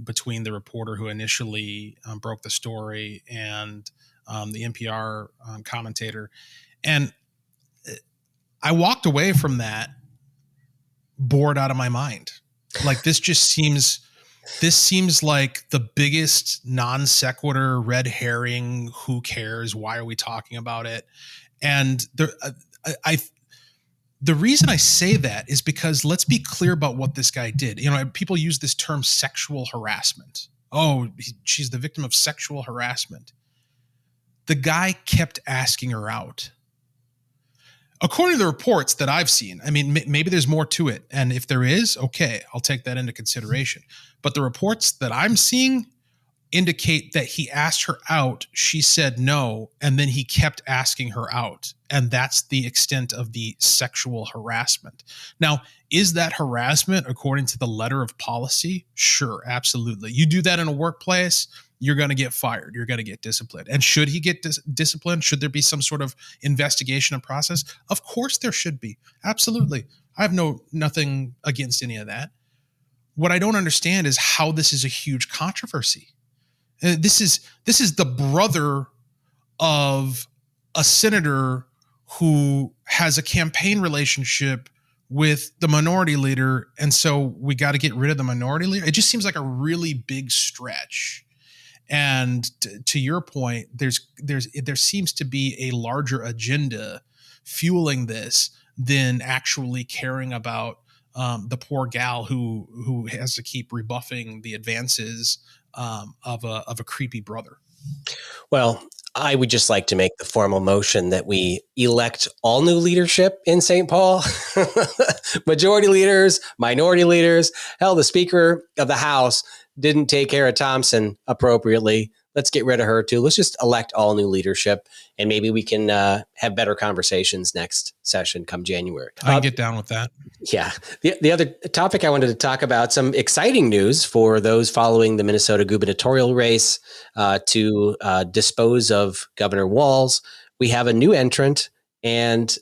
between the reporter who initially broke the story and the NPR commentator. And I walked away from that bored out of my mind. This seems like the biggest non sequitur, red herring. Who cares? Why are we talking about it? And the reason I say that is because let's be clear about what this guy did. People use this term sexual harassment. Oh, she's the victim of sexual harassment. The guy kept asking her out. According to the reports that I've seen, maybe there's more to it. And if there is, okay, I'll take that into consideration. But the reports that I'm seeing indicate that he asked her out, she said no, and then he kept asking her out. And that's the extent of the sexual harassment. Now, is that harassment according to the letter of policy? Sure, absolutely. You do that in a workplace, you're going to get fired. You're going to get disciplined. And should he get disciplined? Should there be some sort of investigation and process? Of course there should be. Absolutely. I have nothing against any of that. What I don't understand is how this is a huge controversy. This is the brother of a senator who has a campaign relationship with the minority leader, and so we got to get rid of the minority leader. It just seems like a really big stretch. And to your point, there seems to be a larger agenda fueling this than actually caring about the poor gal who has to keep rebuffing the advances of a creepy brother. Well, I would just like to make the formal motion that we elect all new leadership in St. Paul, majority leaders, minority leaders. Hell, the Speaker of the House didn't take care of Thompson appropriately. let's get rid of her too. Let's just elect all new leadership, and maybe we can have better conversations next session come January. I can get down with that. Yeah. The other topic I wanted to talk about, some exciting news for those following the Minnesota gubernatorial race to dispose of Governor Walz. We have a new entrant, and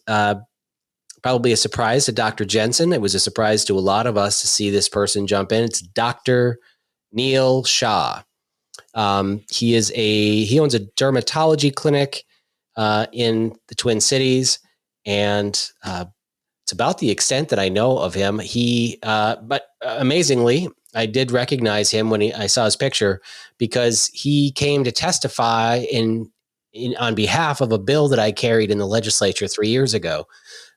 probably a surprise to Dr. Jensen. It was a surprise to a lot of us to see this person jump in. It's Dr. Neil Shah. He owns a dermatology clinic in the Twin Cities, and it's about the extent that I know of him. But amazingly, I did recognize him when I saw his picture, because he came to testify on behalf of a bill that I carried in the legislature 3 years ago.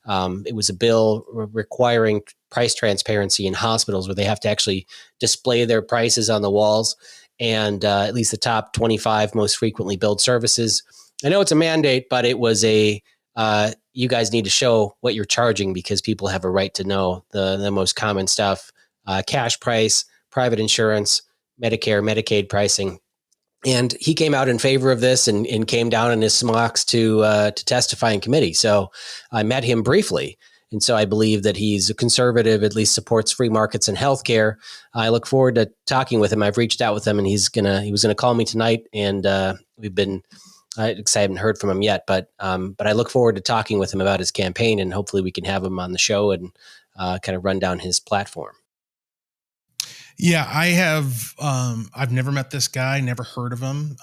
It was a bill requiring price transparency in hospitals, where they have to actually display their prices on the walls, and at least the top 25 most frequently billed services. I know it's a mandate, but it was you guys need to show what you're charging, because people have a right to know the most common stuff: cash price, private insurance, Medicare, Medicaid pricing. And he came out in favor of this and came down in his smocks to testify in committee. So I met him briefly. And so I believe that he's a conservative, at least supports free markets and healthcare. I look forward to talking with him. I've reached out with him, and he was gonna call me tonight. And we've been, I haven't heard from him yet, but I look forward to talking with him about his campaign, and hopefully we can have him on the show and kind of run down his platform. Yeah, I have. I've never met this guy, never heard of him.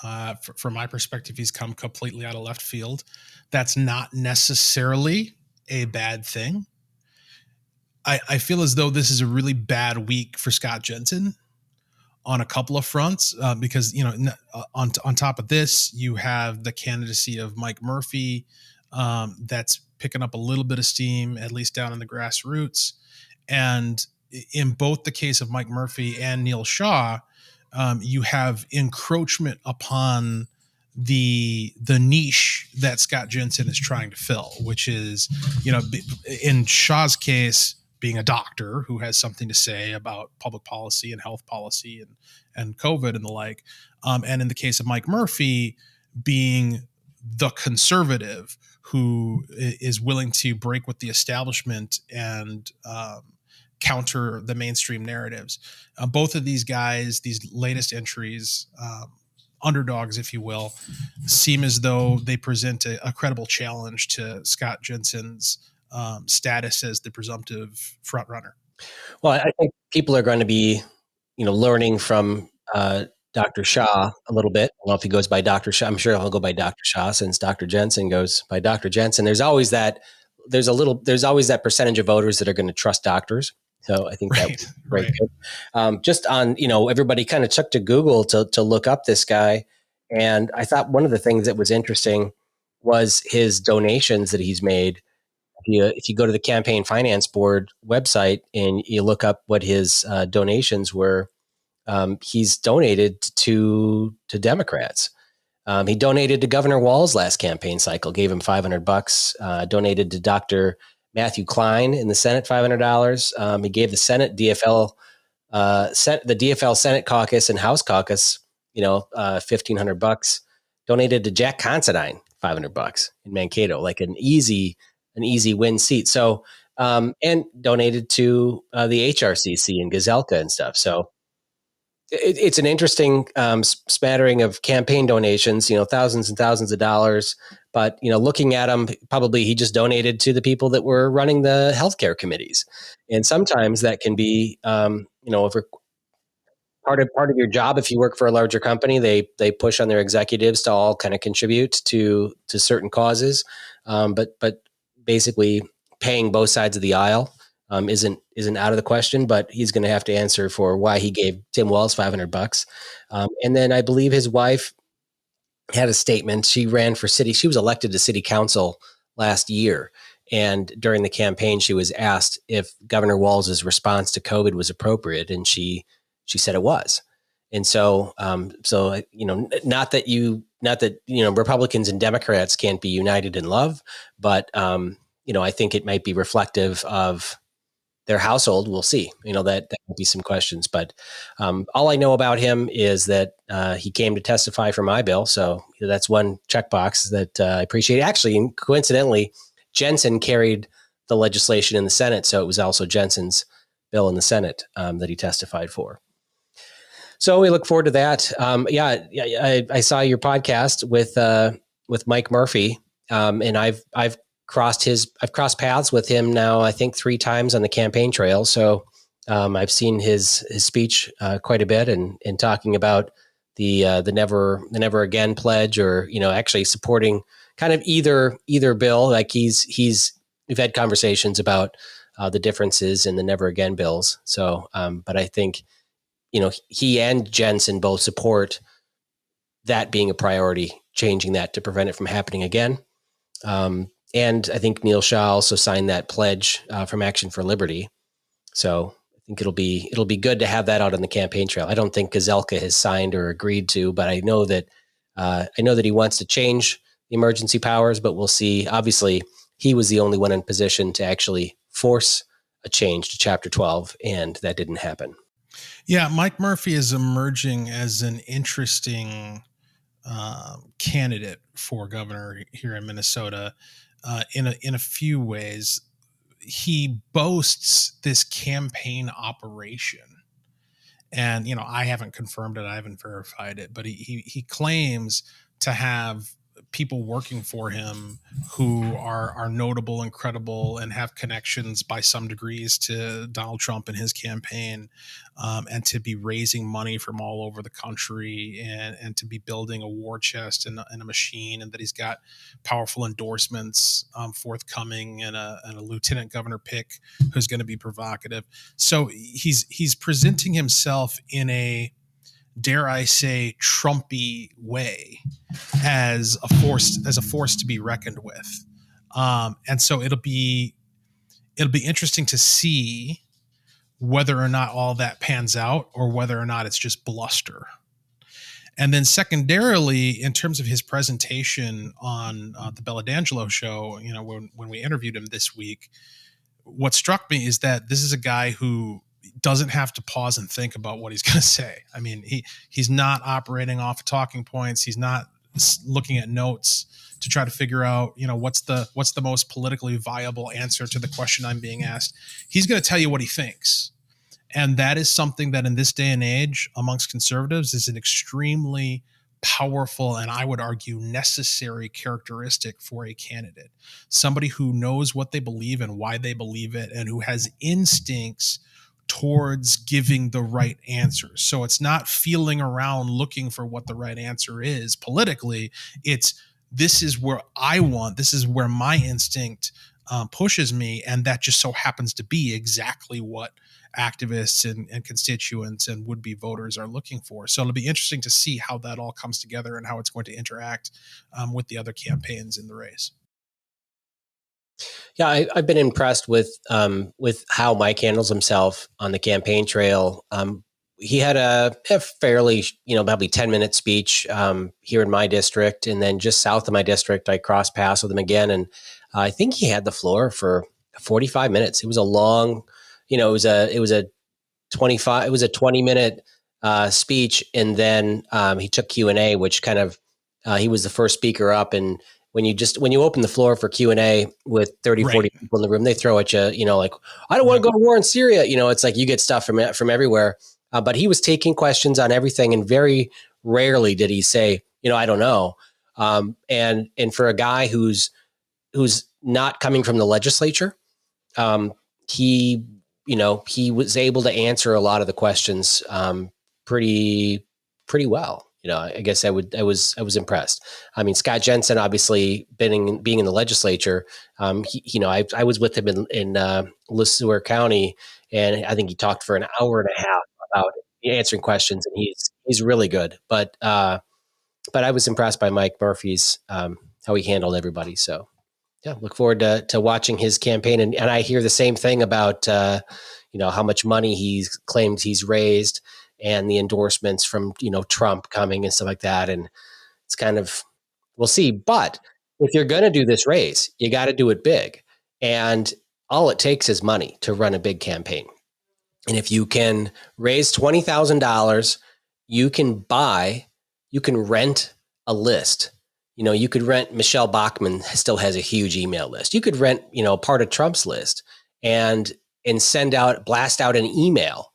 From my perspective, he's come completely out of left field. That's not necessarily a bad thing. I feel as though this is a really bad week for Scott Jensen on a couple of fronts, because, on top of this, you have the candidacy of Mike Murphy that's picking up a little bit of steam, at least down in the grassroots. And in both the case of Mike Murphy and Neil Shah, you have encroachment upon the niche that Scott Jensen is trying to fill, which is, in Shah's case, being a doctor who has something to say about public policy and health policy and COVID and the like. And in the case of Mike Murphy, being the conservative who is willing to break with the establishment and counter the mainstream narratives. Both of these guys, these latest entries, underdogs, if you will, seem as though they present a credible challenge to Scott Jensen's status as the presumptive front runner. Well, I think people are going to be, learning from Dr. Shah a little bit. I don't know if he goes by Dr. Shah. I'm sure he'll go by Dr. Shah, since Dr. Jensen goes by Dr. Jensen. There's always that percentage of voters that are going to trust doctors. So I think that's right. Just on, everybody kind of took to Google to look up this guy. And I thought one of the things that was interesting was his donations that he's made. If you go to the Campaign Finance Board website and you look up what his donations were, he's donated to Democrats. He donated to Governor Walz last campaign cycle, gave him $500, donated to Dr. Matthew Klein in the Senate $500. He gave the Senate the DFL Senate caucus and House caucus, $1,500. Donated to Jack Considine $500 in Mankato, like an easy win seat. So and donated to the HRCC and Gazelka and stuff. So it's an interesting smattering of campaign donations, thousands and thousands of dollars. But, looking at him, probably he just donated to the people that were running the healthcare committees. And sometimes that can be, if part of your job, if you work for a larger company, they push on their executives to all kind of contribute to certain causes. But basically paying both sides of the aisle isn't out of the question, but he's going to have to answer for why he gave Tim Walz $500. And then I believe his wife had a statement. She ran for city. She was elected to city council last year. And during the campaign, she was asked if Governor Walz's response to COVID was appropriate. And she said it was. And so, not that Republicans and Democrats can't be united in love, but, I think it might be reflective of their household, we'll see. That will be some questions. But all I know about him is that he came to testify for my bill. So that's one checkbox that I appreciate. Actually, coincidentally, Jensen carried the legislation in the Senate, so it was also Jensen's bill in the Senate that he testified for. So we look forward to that. I saw your podcast with Mike Murphy, and I've crossed paths with him now, I think 3 times on the campaign trail. So I've seen his speech quite a bit, and talking about the never again pledge, or actually supporting kind of either bill. Like we've had conversations about the differences in the never again bills. So, but I think he and Jensen both support that being a priority, changing that to prevent it from happening again. And I think Neil Shah also signed that pledge from Action for Liberty. So I think it'll be good to have that out on the campaign trail. I don't think Gazelka has signed or agreed to, but I know that he wants to change the emergency powers. But we'll see. Obviously, he was the only one in position to actually force a change to Chapter 12, and that didn't happen. Yeah, Mike Murphy is emerging as an interesting candidate for governor here in Minnesota in a few ways. He boasts this campaign operation, and I haven't confirmed it, I haven't verified it, but he claims to have people working for him who are notable and credible and have connections by some degrees to Donald Trump and his campaign, and to be raising money from all over the country, and to be building a war chest and a machine, and that he's got powerful endorsements forthcoming, and a lieutenant governor pick who's going to be provocative. So he's presenting himself in a, dare I say, Trumpy way, as a force to be reckoned with. And so it'll be interesting to see whether or not all that pans out, or whether or not it's just bluster. And then secondarily, in terms of his presentation on the Belladangelo show, when we interviewed him this week, what struck me is that this is a guy who doesn't have to pause and think about what he's going to say. I mean, he's not operating off talking points. He's not looking at notes to try to figure out, what's the most politically viable answer to the question I'm being asked. He's going to tell you what he thinks. And that is something that in this day and age amongst conservatives is an extremely powerful, and I would argue necessary, characteristic for a candidate. Somebody who knows what they believe and why they believe it, and who has instincts towards giving the right answers. So it's not feeling around looking for what the right answer is politically. It's, this is where I want, this is where my instinct pushes me, and that just so happens to be exactly what activists and constituents and would-be voters are looking for. So it'll be interesting to see how that all comes together and how it's going to interact with the other campaigns in the race. Yeah, I've been impressed with how Mike handles himself on the campaign trail. He had a fairly, probably 10-minute speech here in my district, and then just south of my district, I crossed paths with him again, and I think he had the floor for 45 minutes. It was a long, it was a 20-minute speech, and then he took Q&A, which kind of he was the first speaker up, and when you open the floor for Q&A with 30, 40 people in the room, they throw at you, like, I don't want to go to war in Syria. It's like you get stuff from everywhere. But he was taking questions on everything, and very rarely did he say, I don't know. And for a guy who's not coming from the legislature, he was able to answer a lot of the questions pretty well. I guess I was impressed. I mean, Scott Jensen, obviously being in the legislature, I was with him in LeSueur County, and I think he talked for an hour and a half about answering questions, and he's really good. But I was impressed by Mike Murphy's how he handled everybody. So yeah, look forward to watching his campaign, and I hear the same thing about how much money he's claimed he's raised, and the endorsements from, Trump coming and stuff like that. And it's kind of, we'll see. But if you're going to do this race, you got to do it big. And all it takes is money to run a big campaign. And if you can raise $20,000, you can rent a list. You could rent, Michelle Bachmann still has a huge email list. You could rent, part of Trump's list and blast out an email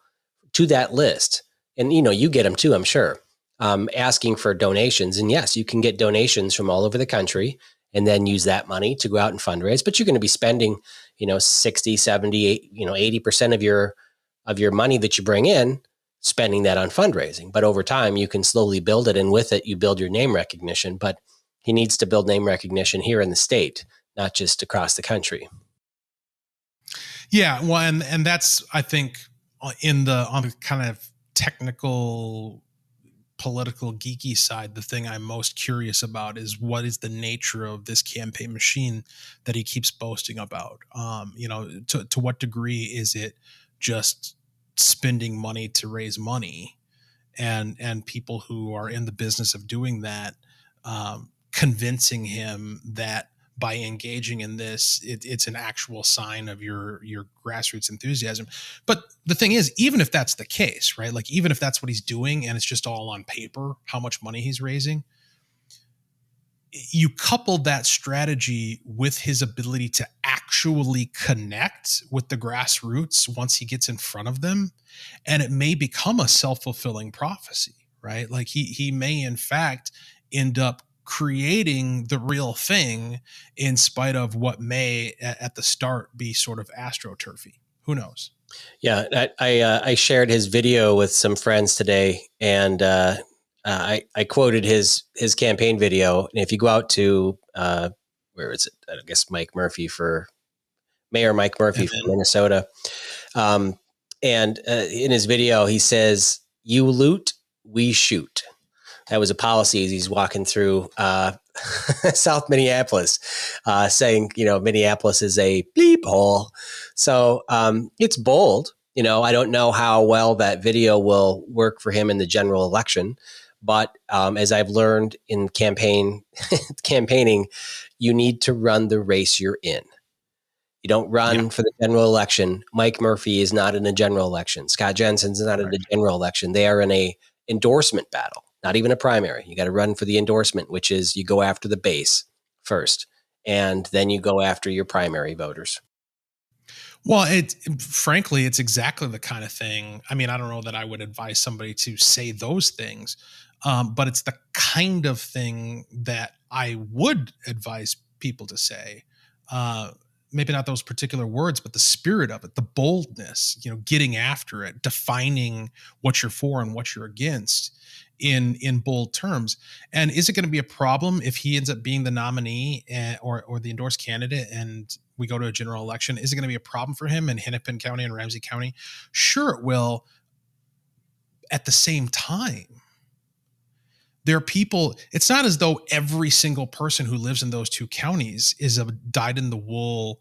to that list. And, you get them too, I'm sure, asking for donations. And yes, you can get donations from all over the country and then use that money to go out and fundraise. But you're going to be spending, 60, 70, 80% of your money that you bring in, spending that on fundraising. But over time, you can slowly build it. And with it, you build your name recognition. But he needs to build name recognition here in the state, not just across the country. Yeah, well, and that's, I think, on the kind of technical, political, geeky side, the thing I'm most curious about is what is the nature of this campaign machine that he keeps boasting about. To what degree is it just spending money to raise money, and people who are in the business of doing that, convincing him that by engaging in this, it's an actual sign of your grassroots enthusiasm. But the thing is, even if that's the case, right? Like, even if that's what he's doing and it's just all on paper, how much money he's raising, you couple that strategy with his ability to actually connect with the grassroots once he gets in front of them, and it may become a self-fulfilling prophecy, right? Like he may in fact end up creating the real thing in spite of what may at the start be sort of astroturfy. Who knows? Yeah, I shared his video with some friends today, and I quoted his campaign video. And if you go out to where is it? I guess Mayor Mike Murphy from Minnesota, and in his video he says, "You loot, we shoot." That was a policy as he's walking through South Minneapolis, saying, Minneapolis is a bleep hole. So it's bold. I don't know how well that video will work for him in the general election. But as I've learned in campaigning, you need to run the race you're in. You don't run for the general election. Mike Murphy is not in a general election. Scott Jensen's not in a general election. They are in a endorsement battle. Not even a primary. You got to run for the endorsement, which is you go after the base first, and then you go after your primary voters. Well, frankly, it's exactly the kind of thing. I mean, I don't know that I would advise somebody to say those things, but it's the kind of thing that I would advise people to say. Maybe not those particular words, but the spirit of it, the boldness, getting after it, defining what you're for and what you're against in bold terms. And is it going to be a problem if he ends up being the nominee or the endorsed candidate and we go to a general election? Is it going to be a problem for him in Hennepin County and Ramsey County? Sure, it will. At the same time, there are people, it's not as though every single person who lives in those two counties is a dyed-in-the-wool,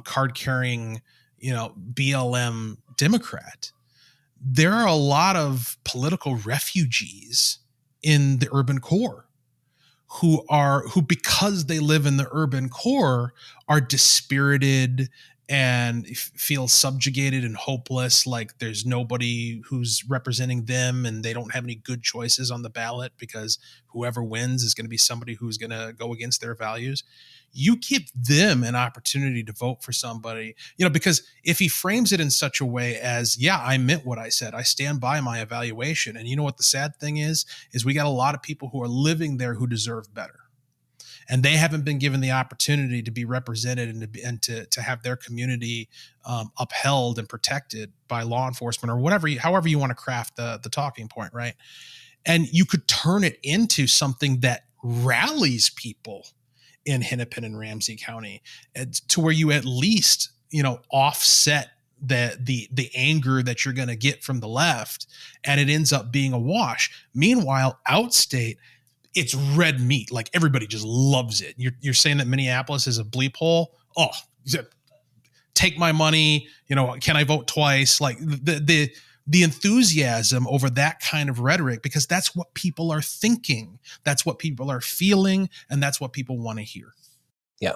card-carrying, BLM Democrat. There are a lot of political refugees in the urban core who because they live in the urban core are dispirited and feel subjugated and hopeless, like there's nobody who's representing them and they don't have any good choices on the ballot because whoever wins is going to be somebody who's going to go against their values. You give them an opportunity to vote for somebody, because if he frames it in such a way as, yeah, I meant what I said, I stand by my evaluation. And you know what the sad thing is we got a lot of people who are living there who deserve better. And they haven't been given the opportunity to be represented and to have their community upheld and protected by law enforcement or however you want to craft the talking point, right? And you could turn it into something that rallies people in Hennepin and Ramsey County to where you at least, offset the anger that you're going to get from the left, and it ends up being a wash. Meanwhile, outstate, it's red meat. Like everybody just loves it. You're saying that Minneapolis is a bleep hole? Oh, take my money. Can I vote twice? Like the enthusiasm over that kind of rhetoric, because that's what people are thinking. That's what people are feeling. And that's what people want to hear. Yeah.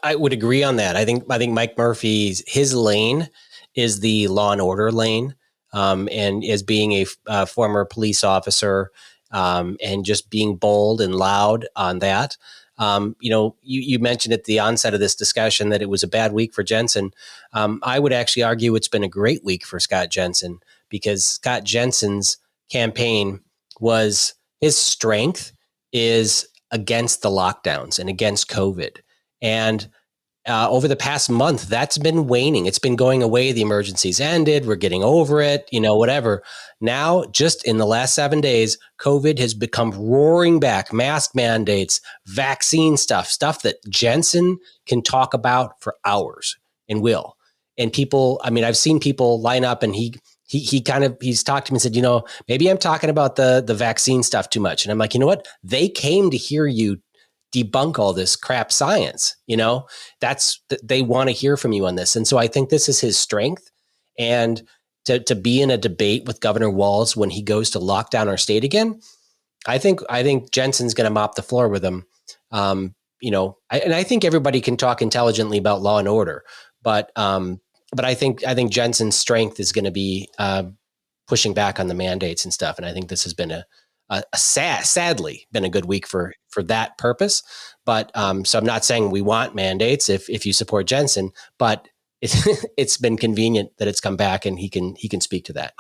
I would agree on that. I think Mike Murphy's his lane is the law and order lane, and as being a former police officer, and just being bold and loud on that. You mentioned at the onset of this discussion that it was a bad week for Jensen. I would actually argue it's been a great week for Scott Jensen, because Scott Jensen's campaign was, his strength is against the lockdowns and against COVID. And over the past month, that's been waning. It's been going away. The emergency's ended. We're getting over it, whatever. Now, just in the last 7 days, COVID has become roaring back. Mask mandates, vaccine stuff that Jensen can talk about for hours and will. And people, I've seen people line up, and he's talked to me and said, maybe I'm talking about the vaccine stuff too much. And I'm like, you know what? They came to hear you debunk all this crap science. They want to hear from you on this. And so I think this is his strength. And to be in a debate with Governor Walz when he goes to lock down our state again, I think Jensen's going to mop the floor with him. And I think everybody can talk intelligently about law and order, but I think Jensen's strength is going to be pushing back on the mandates and stuff. And I think this has been sadly been a good week for that purpose. But so I'm not saying we want mandates if you support Jensen, but it's been convenient that it's come back, and he can speak to that.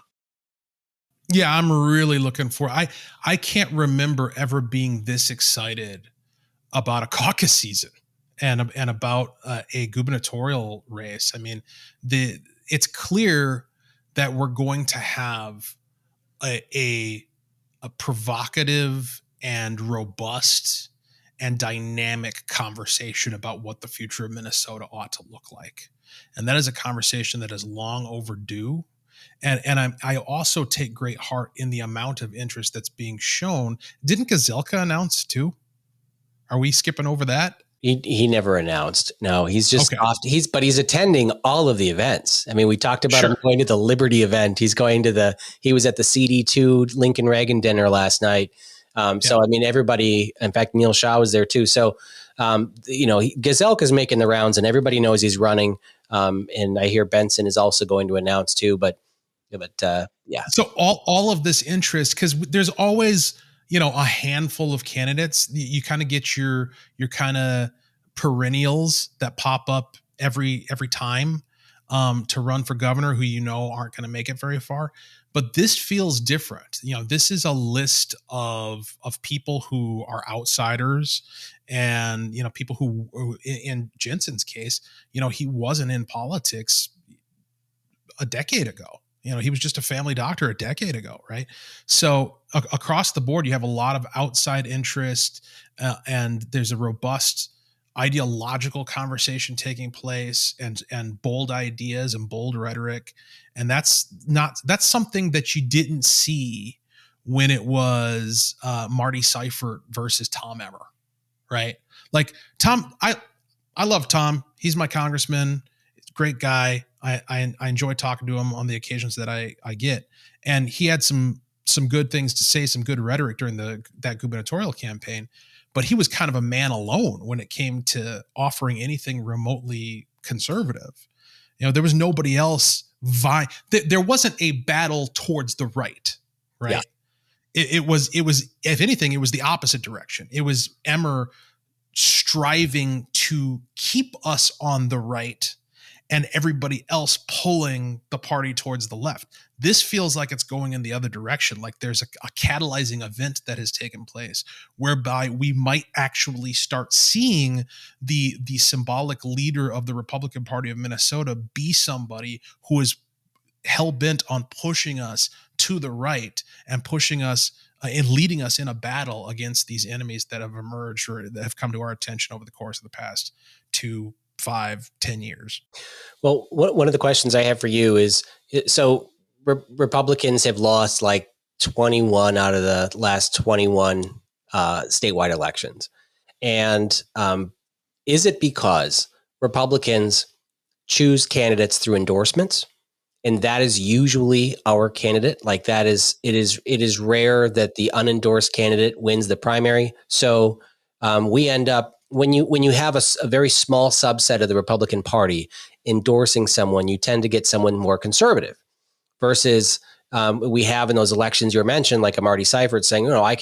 Yeah, I'm really looking for. I can't remember ever being this excited about a caucus season and about a gubernatorial race. It's clear that we're going to have a provocative and robust and dynamic conversation about what the future of Minnesota ought to look like. And that is a conversation that is long overdue. And I also take great heart in the amount of interest that's being shown. Didn't Gazelka announce too? Are we skipping over that? He never announced. No, he's just okay. off. But he's attending all of the events. We talked about him going to the Liberty event. He was at the CD2 Lincoln Reagan dinner last night. So, everybody, in fact, Neil Shah was there too. So, Gazelka's making the rounds, and everybody knows he's running. And I hear Benson is also going to announce too, but yeah. So all of this interest, because there's always, a handful of candidates. You kind of get your kind of perennials that pop up every time to run for governor, who aren't going to make it very far. But this feels different. This is a list of people who are outsiders, and people who, in Jensen's case, he wasn't in politics a decade ago. He was just a family doctor a decade ago, right? So across the board, you have a lot of outside interest, and there's a robust ideological conversation taking place, and bold ideas and bold rhetoric. And that's something that you didn't see when it was Marty Seifert versus Tom Emmer, right? Like Tom, I love Tom. He's my congressman. Great guy. I enjoy talking to him on the occasions that I get. And he had some good things to say, some good rhetoric during that gubernatorial campaign, but he was kind of a man alone when it came to offering anything remotely conservative. There was nobody else there wasn't a battle towards the right. Yeah. It was, if anything, it was the opposite direction. It was Emmer striving to keep us on the right, and everybody else pulling the party towards the left. This feels like it's going in the other direction. Like there's a catalyzing event that has taken place, whereby we might actually start seeing the symbolic leader of the Republican Party of Minnesota be somebody who is hell-bent on pushing us to the right and pushing us and leading us in a battle against these enemies that have emerged or that have come to our attention over the course of the past 2, 5, 10 years. Well, one of the questions I have for you is, so Republicans have lost like 21 out of the last 21 statewide elections. And is it because Republicans choose candidates through endorsements? And that is usually our candidate. Like it is rare that the unendorsed candidate wins the primary. So we end up when you have a very small subset of the Republican Party endorsing someone, you tend to get someone more conservative versus we have in those elections you mentioned, like a Marty Seifert saying, I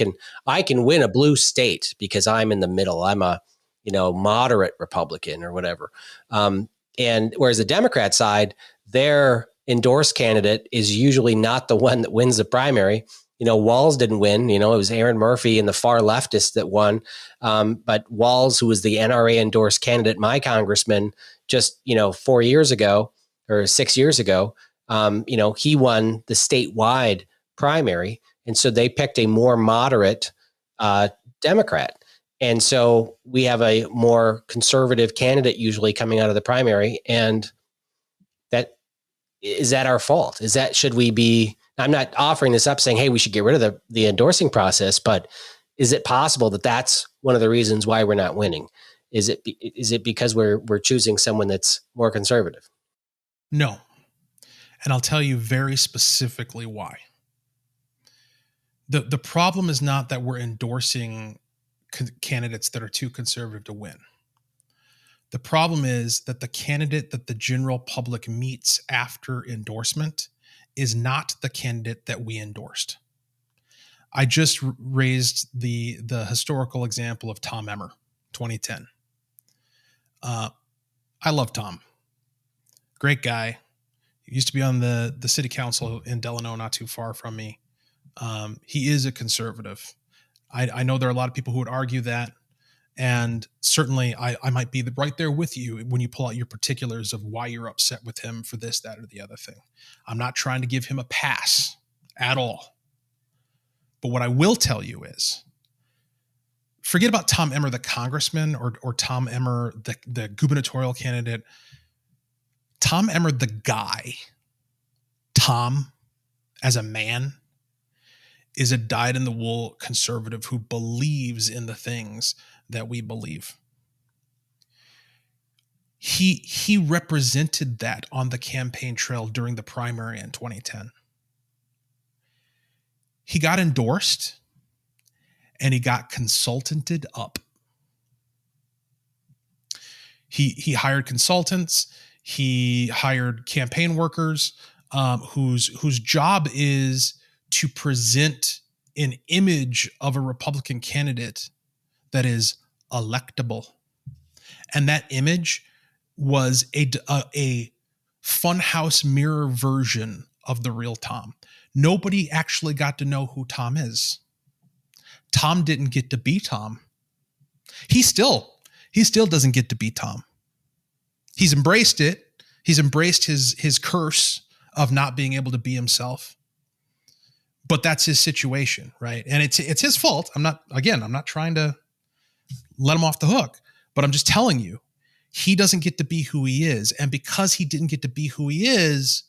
can win a blue state because I'm in the middle. I'm a moderate Republican or whatever. And whereas the Democrat side, their endorsed candidate is usually not the one that wins the primary. Walz didn't win. It was Aaron Murphy and the far leftists that won. But Walz, who was the NRA endorsed candidate, my congressman, just 4 years ago or 6 years ago, he won the statewide primary, and so they picked a more moderate Democrat. And so we have a more conservative candidate usually coming out of the primary. And is that our fault? Should we be, I'm not offering this up saying, hey, we should get rid of the endorsing process, but is it possible that that's one of the reasons why we're not winning? Is it because we're choosing someone that's more conservative? No. And I'll tell you very specifically why. The problem is not that we're endorsing candidates that are too conservative to win. The problem is that the candidate that the general public meets after endorsement is not the candidate that we endorsed. I just raised the historical example of Tom Emmer, 2010. I love Tom. Great guy. He used to be on the city council in Delano, not too far from me. He is a conservative. I know there are a lot of people who would argue that. And certainly I might be right there with you when you pull out your particulars of why you're upset with him for this, that, or the other thing. I'm not trying to give him a pass at all. But what I will tell you is, forget about Tom Emmer, the congressman, or Tom Emmer, the gubernatorial candidate. Tom Emmer, the guy, Tom, as a man, is a dyed-in-the-wool conservative who believes in the things that we believe. He represented that on the campaign trail during the primary in 2010. He got endorsed and he got consultanted up. He hired consultants. He hired campaign workers whose job is to present an image of a Republican candidate that is electable. And that image was a funhouse mirror version of the real Tom. Nobody actually got to know who Tom is. Tom didn't get to be Tom. He still doesn't get to be Tom. He's embraced it. He's embraced his curse of not being able to be himself. But that's his situation, right? And it's his fault. I'm not trying to let him off the hook, but I'm just telling you, he doesn't get to be who he is. And because he didn't get to be who he is,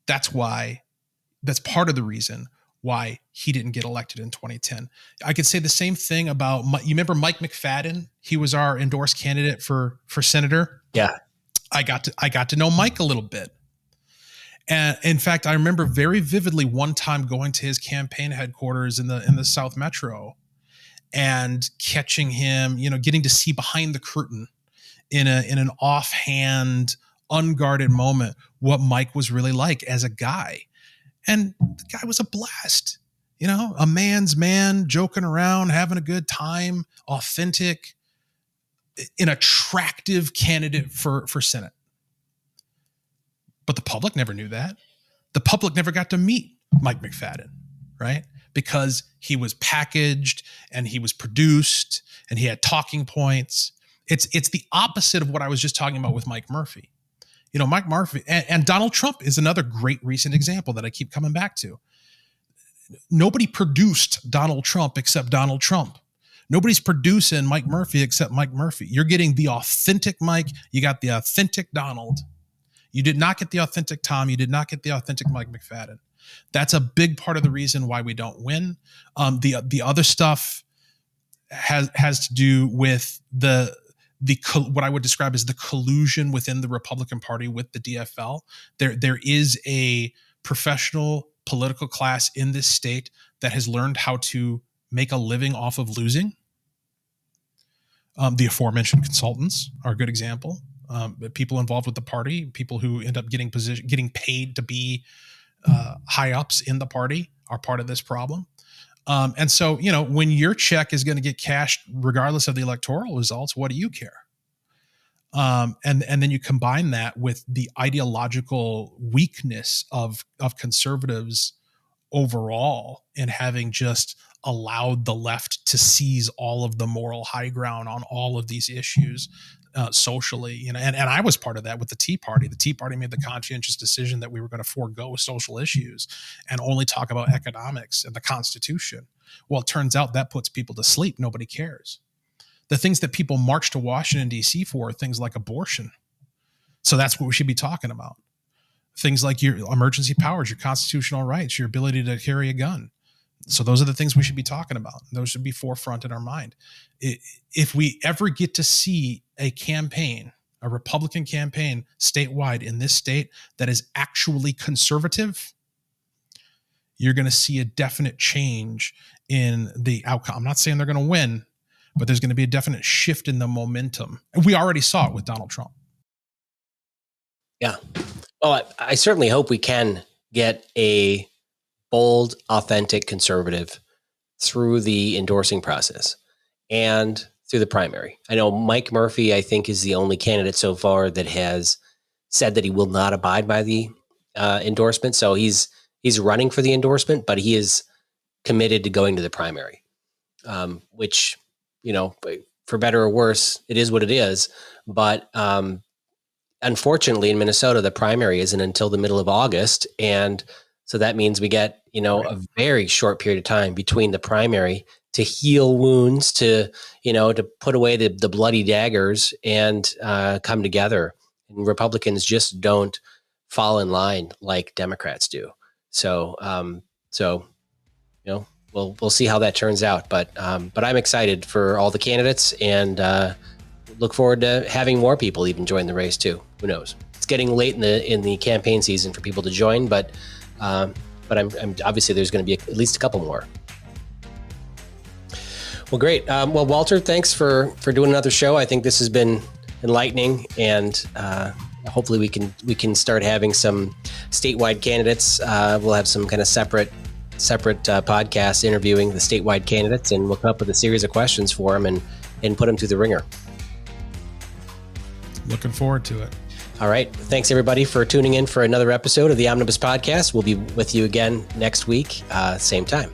that's part of the reason why he didn't get elected in 2010. I could say the same thing about, you remember Mike McFadden? He was our endorsed candidate for senator. Yeah. I got to know Mike a little bit. And in fact, I remember very vividly one time going to his campaign headquarters in the South Metro and catching him, getting to see behind the curtain in an offhand, unguarded moment what Mike was really like as a guy. And the guy was a blast, a man's man, joking around, having a good time, authentic, an attractive candidate for Senate. But the public never knew that. The public never got to meet Mike McFadden, right? Because he was packaged and he was produced and he had talking points. It's the opposite of what I was just talking about with Mike Murphy. Mike Murphy and Donald Trump is another great recent example that I keep coming back to. Nobody produced Donald Trump except Donald Trump. Nobody's producing Mike Murphy except Mike Murphy. You're getting the authentic Mike. You got the authentic Donald. You did not get the authentic Tom. You did not get the authentic Mike McFadden. That's a big part of the reason why we don't win. The other stuff has to do with what I would describe as the collusion within the Republican Party with the DFL. There is a professional political class in this state that has learned how to make a living off of losing. The aforementioned consultants are a good example. People involved with the party, people who end up getting paid to be high ups in the party are part of this problem. And so, when your check is going to get cashed, regardless of the electoral results, what do you care? And then you combine that with the ideological weakness of conservatives overall, and having just allowed the left to seize all of the moral high ground on all of these issues socially. And I was part of that with the Tea Party. The Tea Party made the conscientious decision that we were going to forego social issues and only talk about economics and the Constitution. Well, it turns out that puts people to sleep. Nobody cares. The things that people march to Washington, D.C. for are things like abortion. So that's what we should be talking about. Things like your emergency powers, your constitutional rights, your ability to carry a gun. So those are the things we should be talking about. Those should be forefront in our mind. If we ever get to see a campaign, a Republican campaign statewide in this state that is actually conservative, you're going to see a definite change in the outcome. I'm not saying they're going to win, but there's going to be a definite shift in the momentum. And we already saw it with Donald Trump. Yeah. Well, I certainly hope we can get a bold, authentic conservative through the endorsing process and through the primary. I know Mike Murphy, I think, is the only candidate so far that has said that he will not abide by the endorsement. So he's running for the endorsement, but he is committed to going to the primary, which, for better or worse, it is what it is. But unfortunately, in Minnesota, the primary isn't until the middle of August. And so that means we get, a very short period of time between the primary to heal wounds, to put away the bloody daggers and come together. And Republicans just don't fall in line like Democrats do. So, we'll see how that turns out. But I'm excited for all the candidates and look forward to having more people even join the race too. Who knows? It's getting late in the campaign season for people to join, but I'm obviously there's going to be at least a couple more. Well, great. Well, Walter, thanks for doing another show. I think this has been enlightening, and hopefully we can start having some statewide candidates. We'll have some kind of separate podcasts interviewing the statewide candidates, and we'll come up with a series of questions for them and put them through the ringer. Looking forward to it. All right. Thanks, everybody, for tuning in for another episode of the Omnibus Podcast. We'll be with you again next week, same time.